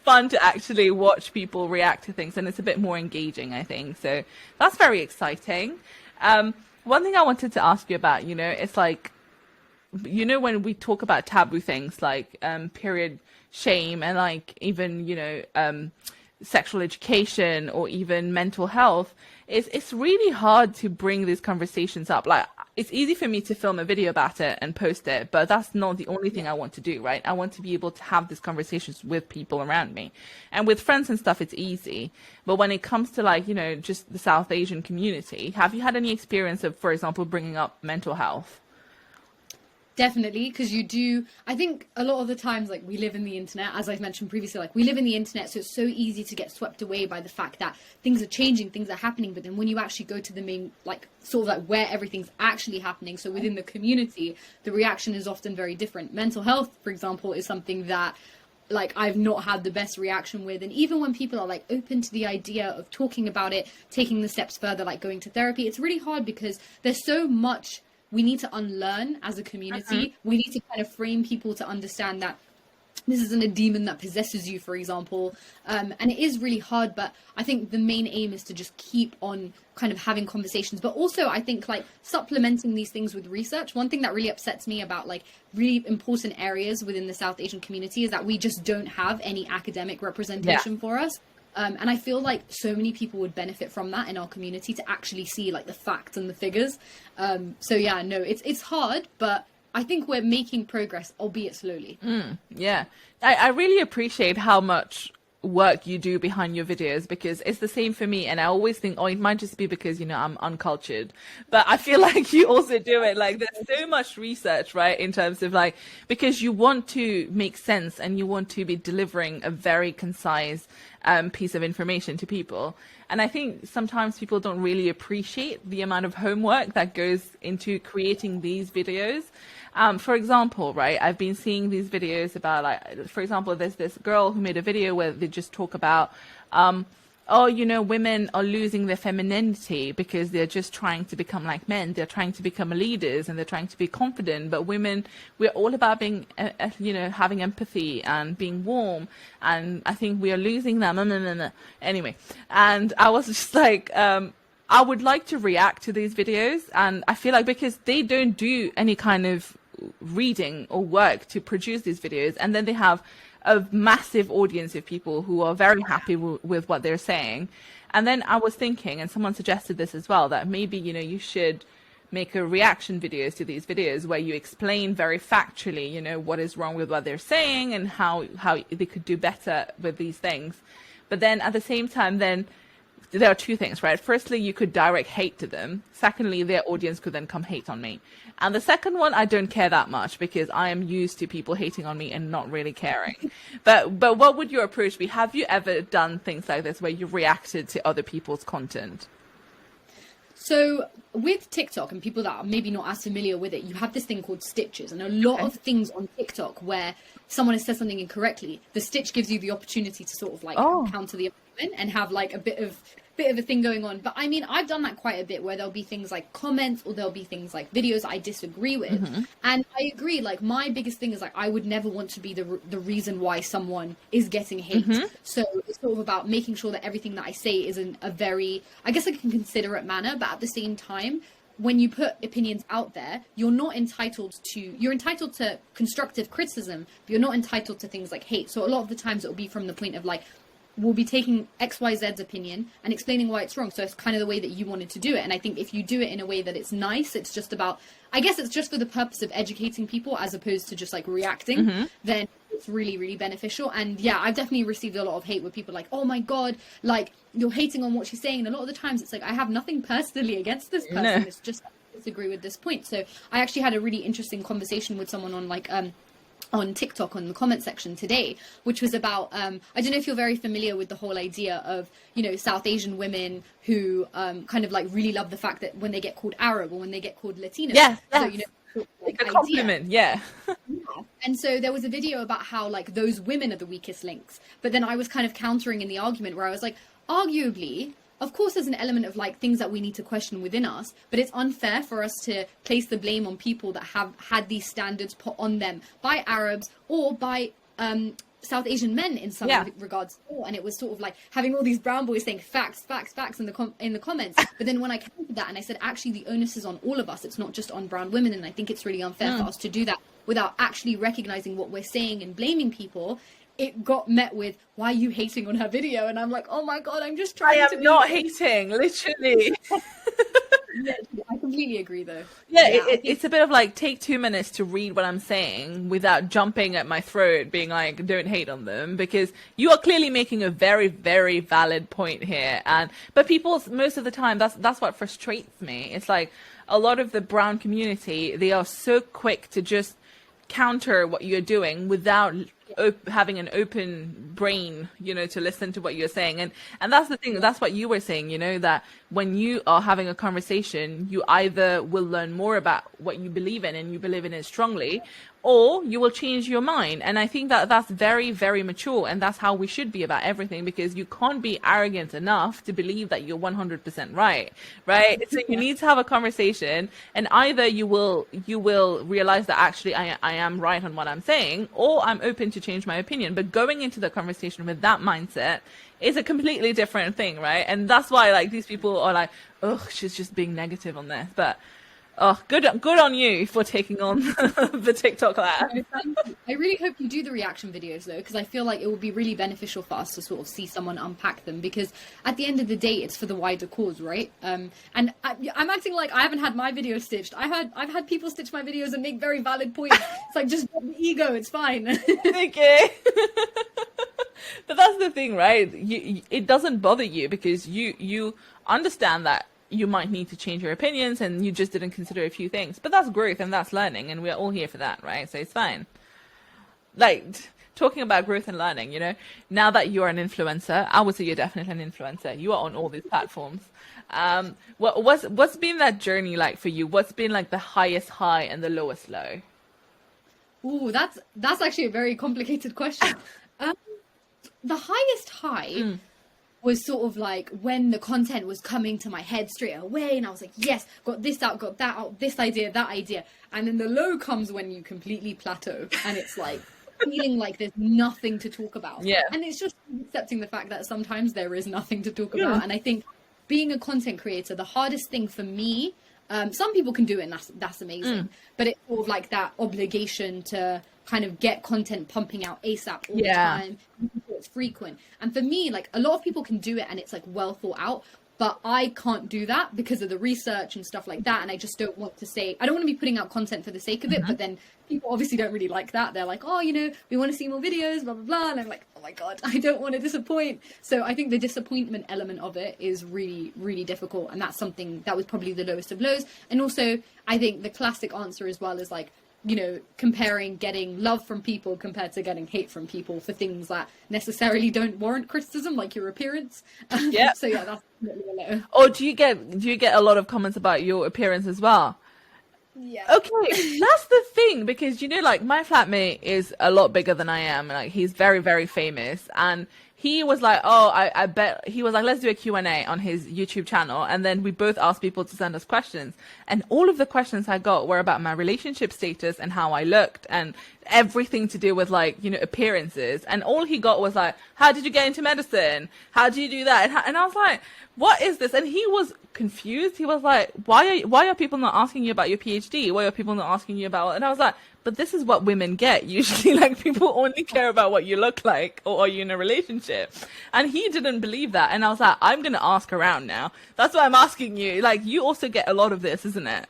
fun to actually watch people react to things, and it's a bit more engaging, I think. So that's very exciting. One thing I wanted to ask you about, it's like, when we talk about taboo things like period shame and like even sexual education or even mental health, it's really hard to bring these conversations up. Like it's easy for me to film a video about it and post it, but that's not the only thing I want to do, right? I want to be able to have these conversations with people around me, and with friends and stuff it's easy. But when it comes to like just the South Asian community, have you had any experience of, for example, bringing up mental health?
Definitely, because I think a lot of the times, like, we live in the internet, as I've mentioned previously, like, we live in the internet, so it's so easy to get swept away by the fact that things are changing, things are happening, but then when you actually go to the main, like, sort of like where everything's actually happening, so within the community, the reaction is often very different. Mental health, for example, is something that, like, I've not had the best reaction with. And even when people are like open to the idea of talking about it, taking the steps further, like going to therapy, it's really hard because there's so much we need to unlearn as a community. We need to kind of frame people to understand that this isn't a demon that possesses you, for example. And it is really hard, but I think the main aim is to just keep on kind of having conversations. But also, I think, like, supplementing these things with research. One thing that really upsets me about, like, really important areas within the South Asian community is that we just don't have any academic representation for us. And I feel like so many people would benefit from that in our community to actually see like the facts and the figures. So yeah, no, it's hard, but I think we're making progress, albeit slowly.
Yeah, I really appreciate how much work you do behind your videos, because it's the same for me, and I always think, oh, it might just be because I'm uncultured, but I feel like you also do it. Like there's so much research, right, in terms of like, because you want to make sense and you want to be delivering a very concise piece of information to people. And I think sometimes people don't really appreciate the amount of homework that goes into creating these videos. For example, right, I've been seeing these videos about, like, for example, there's this girl who made a video where they just talk about, women are losing their femininity because they're just trying to become like men. They're trying to become leaders and they're trying to be confident. But women, we're all about being, having empathy and being warm. And I think we are losing them. Anyway, and I was just like, I would like to react to these videos. And I feel like because they don't do any kind of reading or work to produce these videos, and then they have a massive audience of people who are very happy with what they're saying. And then I was thinking, and someone suggested this as well, that maybe, you should make a reaction videos to these videos where you explain very factually, what is wrong with what they're saying and how they could do better with these things. But then at the same time, then there are two things, right? Firstly, you could direct hate to them. Secondly, their audience could then come hate on me. And the second one, I don't care that much because I am used to people hating on me and not really caring. But what would your approach be? Have you ever done things like this where you reacted to other people's content?
So with TikTok, and people that are maybe not as familiar with it, you have this thing called stitches, and a lot of things on TikTok where someone has said something incorrectly, the stitch gives you the opportunity to sort of like counter the argument and have like a bit of bit of a thing going on. But I mean, I've done that quite a bit, where there'll be things like comments, or there'll be things like videos I disagree with. And I agree, like, my biggest thing is, like, I would never want to be the reason why someone is getting hate. So it's sort of about making sure that everything that I say is in a very, I guess, like, a considerate manner, but at the same time, when you put opinions out there, you're entitled to constructive criticism, but you're not entitled to things like hate. So a lot of the times it will be from the point of, like, we'll be taking XYZ's opinion and explaining why it's wrong. So it's kind of the way that you wanted to do it. And I think if you do it in a way that it's nice, it's just about, I guess it's just for the purpose of educating people as opposed to just, like, reacting, then it's really, really beneficial. And yeah, I've definitely received a lot of hate with people like, oh my God, like, you're hating on what she's saying. And a lot of the times it's like, I have nothing personally against this person. No. It's just, I disagree with this point. So I actually had a really interesting conversation with someone on, like, on Tick Tock on the comment section today, which was about, I don't know if you're very familiar with the whole idea of, you know, South Asian women who kind of, like, really love the fact that when they get called Arab or when they get called Latino, so, you know, like,
a compliment, yeah.
And so there was a video about how, like, those women are the weakest links. But then I was kind of countering in the argument where I was like, arguably, of course, there's an element of, like, things that we need to question within us, but it's unfair for us to place the blame on people that have had these standards put on them by Arabs or by South Asian men in some regards. And it was sort of like having all these brown boys saying facts in the comments. But then when I countered that and I said, actually, the onus is on all of us. It's not just on brown women. And I think it's really unfair for us to do that without actually recognizing what we're saying and blaming people. It got met with, why are you hating on her video? And I'm like, oh my God, I'm just trying to...
I am not hating, literally.
Yeah, I completely agree, though.
Yeah, it's a bit of like, take 2 minutes to read what I'm saying without jumping at my throat, being like, don't hate on them, because you are clearly making a very, very valid point here. But people, most of the time, that's what frustrates me. It's like, a lot of the brown community, they are so quick to just counter what you're doing without having an open brain, you know, to listen to what you're saying. And that's the thing, that's what you were saying, you know, that when you are having a conversation, you either will learn more about what you believe in and you believe in it strongly, or you will change your mind. And I think that that's very, very mature, and that's how we should be about everything, because you can't be arrogant enough to believe that you're 100% right? So you need to have a conversation, and either you will realize that actually I am right on what I'm saying, or I'm open to change my opinion. But going into the conversation with that mindset is a completely different thing, right? And that's why, like, these people are like, oh, she's just being negative on this. But oh, good on you for taking on the TikTok lab.
I really hope you do the reaction videos, though, because I feel like it would be really beneficial for us to sort of see someone unpack them, because at the end of the day, it's for the wider cause, right? And I'm acting like I haven't had my video stitched. I've had people stitch my videos and make very valid points. It's like, just drop the ego, it's fine.
Okay. But that's the thing, right? It doesn't bother you because you understand that you might need to change your opinions and you just didn't consider a few things. But that's growth and that's learning, and we're all here for that, right? So it's fine. Like, talking about growth and learning, you know, now that you're an influencer, I would say you're definitely an influencer. You are on all these platforms. What's been that journey like for you? What's been like the highest high and the lowest low?
Ooh, that's actually a very complicated question. The highest high was sort of like when the content was coming to my head straight away, and I was like, yes, got this out, got that out, this idea, that idea. And then the low comes when you completely plateau, and it's like feeling like there's nothing to talk about. Yeah. And it's just accepting the fact that sometimes there is nothing to talk about. And I think being a content creator, the hardest thing for me, some people can do it and that's amazing, but it's sort of like that obligation to kind of get content pumping out ASAP all the time. It's frequent. And for me, like, a lot of people can do it and it's like well thought out, but I can't do that because of the research and stuff like that. And I just don't want to be putting out content for the sake of it, but then people obviously don't really like that. They're like, oh, you know, we want to see more videos, blah, blah, blah. And I'm like, oh my God, I don't want to disappoint. So I think the disappointment element of it is really, really difficult. And that's something that was probably the lowest of lows. And also, I think the classic answer as well is like, you know, comparing getting love from people compared to getting hate from people for things that necessarily don't warrant criticism, like your appearance. Yeah. So yeah, that's definitely a low.
Or do you get a lot of comments about your appearance as well?
Yeah.
Okay, that's the thing, because, you know, like, my flatmate is a lot bigger than I am. Like, he's very, very famous, and he was like, oh, I bet, he was like, let's do a Q&A on his YouTube channel. And then we both asked people to send us questions. And all of the questions I got were about my relationship status and how I looked and everything to do with like, you know, appearances. And all he got was like, how did you get into medicine? How do you do that? And I was like, what is this? And he was confused. He was like, why are people not asking you about your PhD? Why are people not asking you about? And I was like, but this is what women get usually. Like, people only care about what you look like, or are you in a relationship? And he didn't believe that. And I was like, I'm going to ask around now. That's why I'm asking you. Like, you also get a lot of this, isn't it?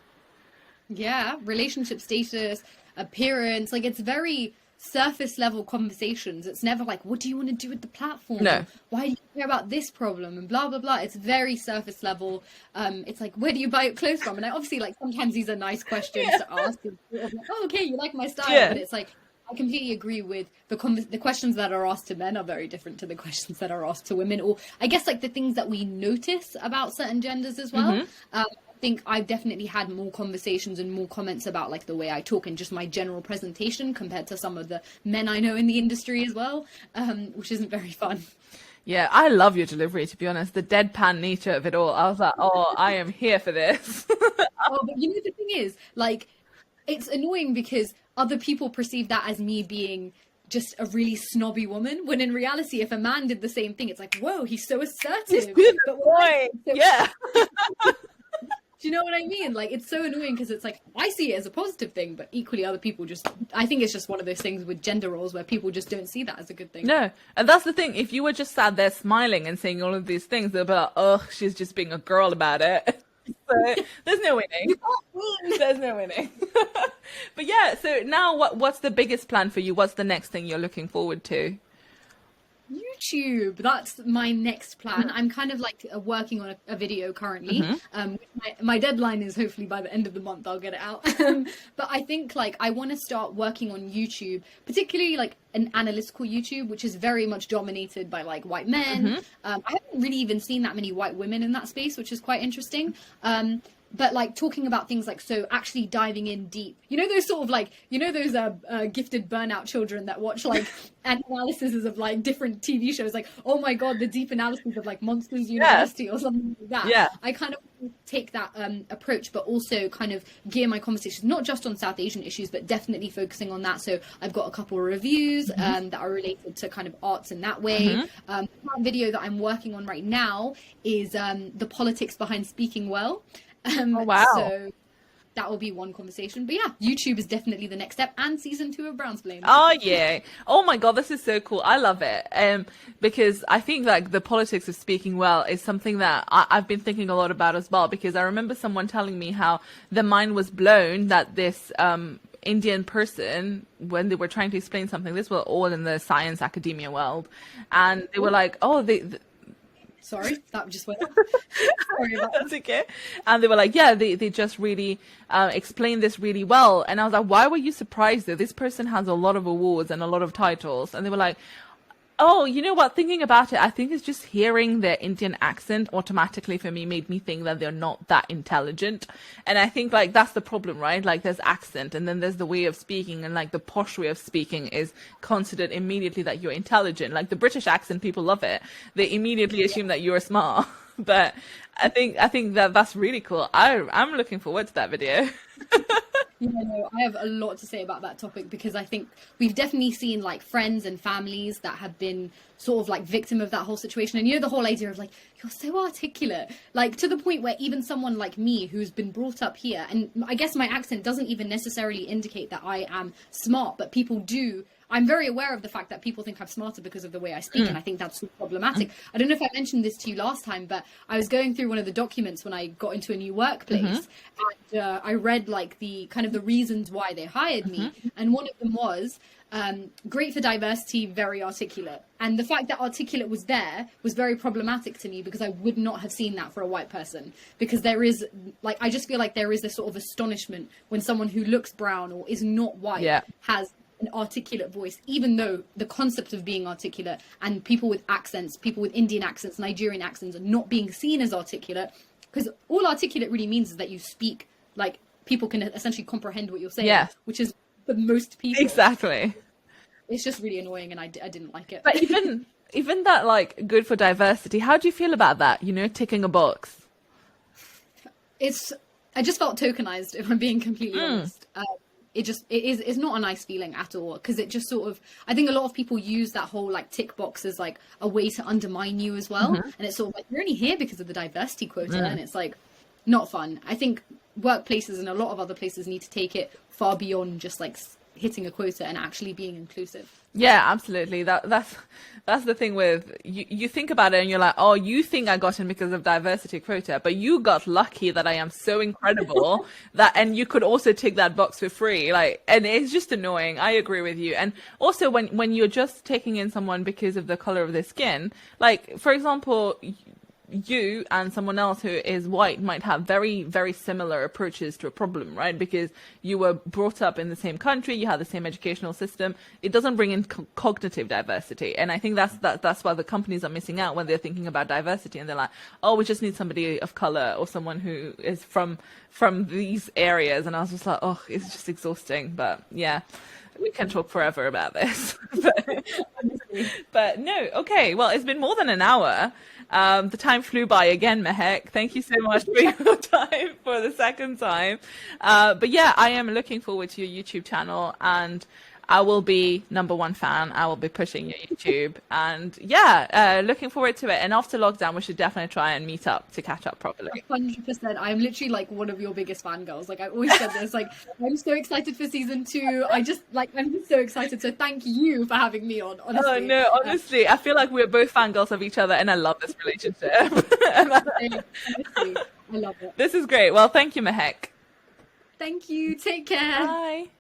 Yeah, relationship status, appearance, like it's very surface level conversations. It's never like, what do you want to do with the platform?
No.
Why do you care about this problem? And blah, blah, blah. It's very surface level. It's like, where do you buy your clothes from? And I obviously, like, sometimes these are nice questions to ask. And like, oh, okay, you like my style.
Yeah.
But it's like, I completely agree with the questions that are asked to men are very different to the questions that are asked to women. Or I guess like the things that we notice about certain genders as well. I think I've definitely had more conversations and more comments about like the way I talk and just my general presentation compared to some of the men I know in the industry as well, which isn't very fun.
Yeah, I love your delivery, to be honest. The deadpan nature of it all. I was like, oh, I am here for this.
Oh, but you know, the thing is, like, it's annoying because other people perceive that as me being just a really snobby woman, when in reality, if a man did the same thing, it's like, whoa, he's so assertive.
Yeah.
Do you know what I mean? Like, it's so annoying because it's like, I see it as a positive thing, but equally other people just, I think it's just one of those things with gender roles where people just don't see that as a good thing.
No, and that's the thing. If you were just sat there smiling and saying all of these things, they'll be like, oh, she's just being a girl about it. So there's no winning. There's no winning. But yeah, so now what's the biggest plan for you? What's the next thing you're looking forward to?
YouTube, that's my next plan. I'm kind of like working on a video currently. My deadline is hopefully by the end of the month I'll get it out. But I think like I want to start working on YouTube, particularly like an analytical YouTube, which is very much dominated by like white men. I haven't really even seen that many white women in that space, which is quite interesting. But like talking about things like, so actually diving in deep, you know, those sort of like, you know, those gifted burnout children that watch like analyses of like different TV shows, like, oh my God, the deep analysis of like Monsters University or something like that.
Yeah.
I kind of take that approach, but also kind of gear my conversations, not just on South Asian issues, but definitely focusing on that. So I've got a couple of reviews that are related to kind of arts in that way. One video that I'm working on right now is the politics behind speaking well.
Oh, wow.
So that will be one conversation. But yeah, YouTube is definitely the next step, and season 2 of Brownsplain.
Oh yeah. Oh my God, this is so cool. I love it. Because I think like the politics of speaking well is something that I've been thinking a lot about as well, because I remember someone telling me how their mind was blown that this Indian person, when they were trying to explain something, this was all in the science academia world, and they were like, oh,
Sorry, that just went up. Sorry about that.
That's okay. And they were like, yeah, they just really explained this really well. And I was like, why were you surprised though? This person has a lot of awards and a lot of titles. And they were like, oh, you know what? Thinking about it, I think it's just hearing their Indian accent automatically for me made me think that they're not that intelligent. And I think like that's the problem, right? Like there's accent and then there's the way of speaking, and like the posh way of speaking is considered immediately that you're intelligent. Like the British accent, people love it. They immediately assume that you're smart. But I think that's really cool. I'm looking forward to that video.
Yeah, no, I have a lot to say about that topic, because I think we've definitely seen like friends and families that have been sort of like victim of that whole situation. And you know, the whole idea of like, you're so articulate, like to the point where even someone like me who's been brought up here, and I guess my accent doesn't even necessarily indicate that I am smart, but people do. I'm very aware of the fact that people think I'm smarter because of the way I speak, and I think that's problematic. I don't know if I mentioned this to you last time, but I was going through one of the documents when I got into a new workplace, and I read like the kind of the reasons why they hired me, and one of them was great for diversity, very articulate. And the fact that articulate was there was very problematic to me, because I would not have seen that for a white person, because there is like, I just feel like there is this sort of astonishment when someone who looks brown or is not white has an articulate voice, even though the concept of being articulate and people with accents, people with Indian accents, Nigerian accents, are not being seen as articulate, because all articulate really means is that you speak like people can essentially comprehend what you're saying, which is for most people.
Exactly.
It's just really annoying, and I didn't like it.
But even even that like good for diversity. How do you feel about that? You know, ticking a box.
I just felt tokenized, if I'm being completely honest. It's not a nice feeling at all, because it just sort of, I think a lot of people use that whole like tick box as like a way to undermine you as well. And it's sort of like, you're only here because of the diversity quota, and it's like not fun. I think workplaces and a lot of other places need to take it far beyond just like hitting a quota and actually being inclusive.
Yeah, absolutely. That's the thing with you think about it and you're like, oh, you think I got in because of diversity quota, but you got lucky that I am so incredible that, and you could also tick that box for free. Like, and it's just annoying. I agree with you. And also when you're just taking in someone because of the color of their skin, like for example, you and someone else who is white might have very, very similar approaches to a problem, right? Because you were brought up in the same country, you had the same educational system. It doesn't bring in cognitive diversity. And I think that's why the companies are missing out when they're thinking about diversity. And they're like, oh, we just need somebody of color or someone who is from these areas. And I was just like, oh, it's just exhausting. But yeah, we can talk forever about this. But no, okay. Well, it's been more than an hour. The time flew by again, Mehek. Thank you so much for your time for the second time. But yeah, I am looking forward to your YouTube channel, and I will be #1 fan. I will be pushing your YouTube, and yeah, looking forward to it. And after lockdown, we should definitely try and meet up to catch up properly.
100%. I'm literally like one of your biggest fangirls. Like I always said this, like I'm so excited for season 2. I'm just so excited. So thank you for having me on, honestly.
Oh no, honestly, I feel like we're both fangirls of each other, and I love this relationship.
Honestly, I love it.
This is great. Well, thank you, Mehek.
Thank you. Take care.
Bye.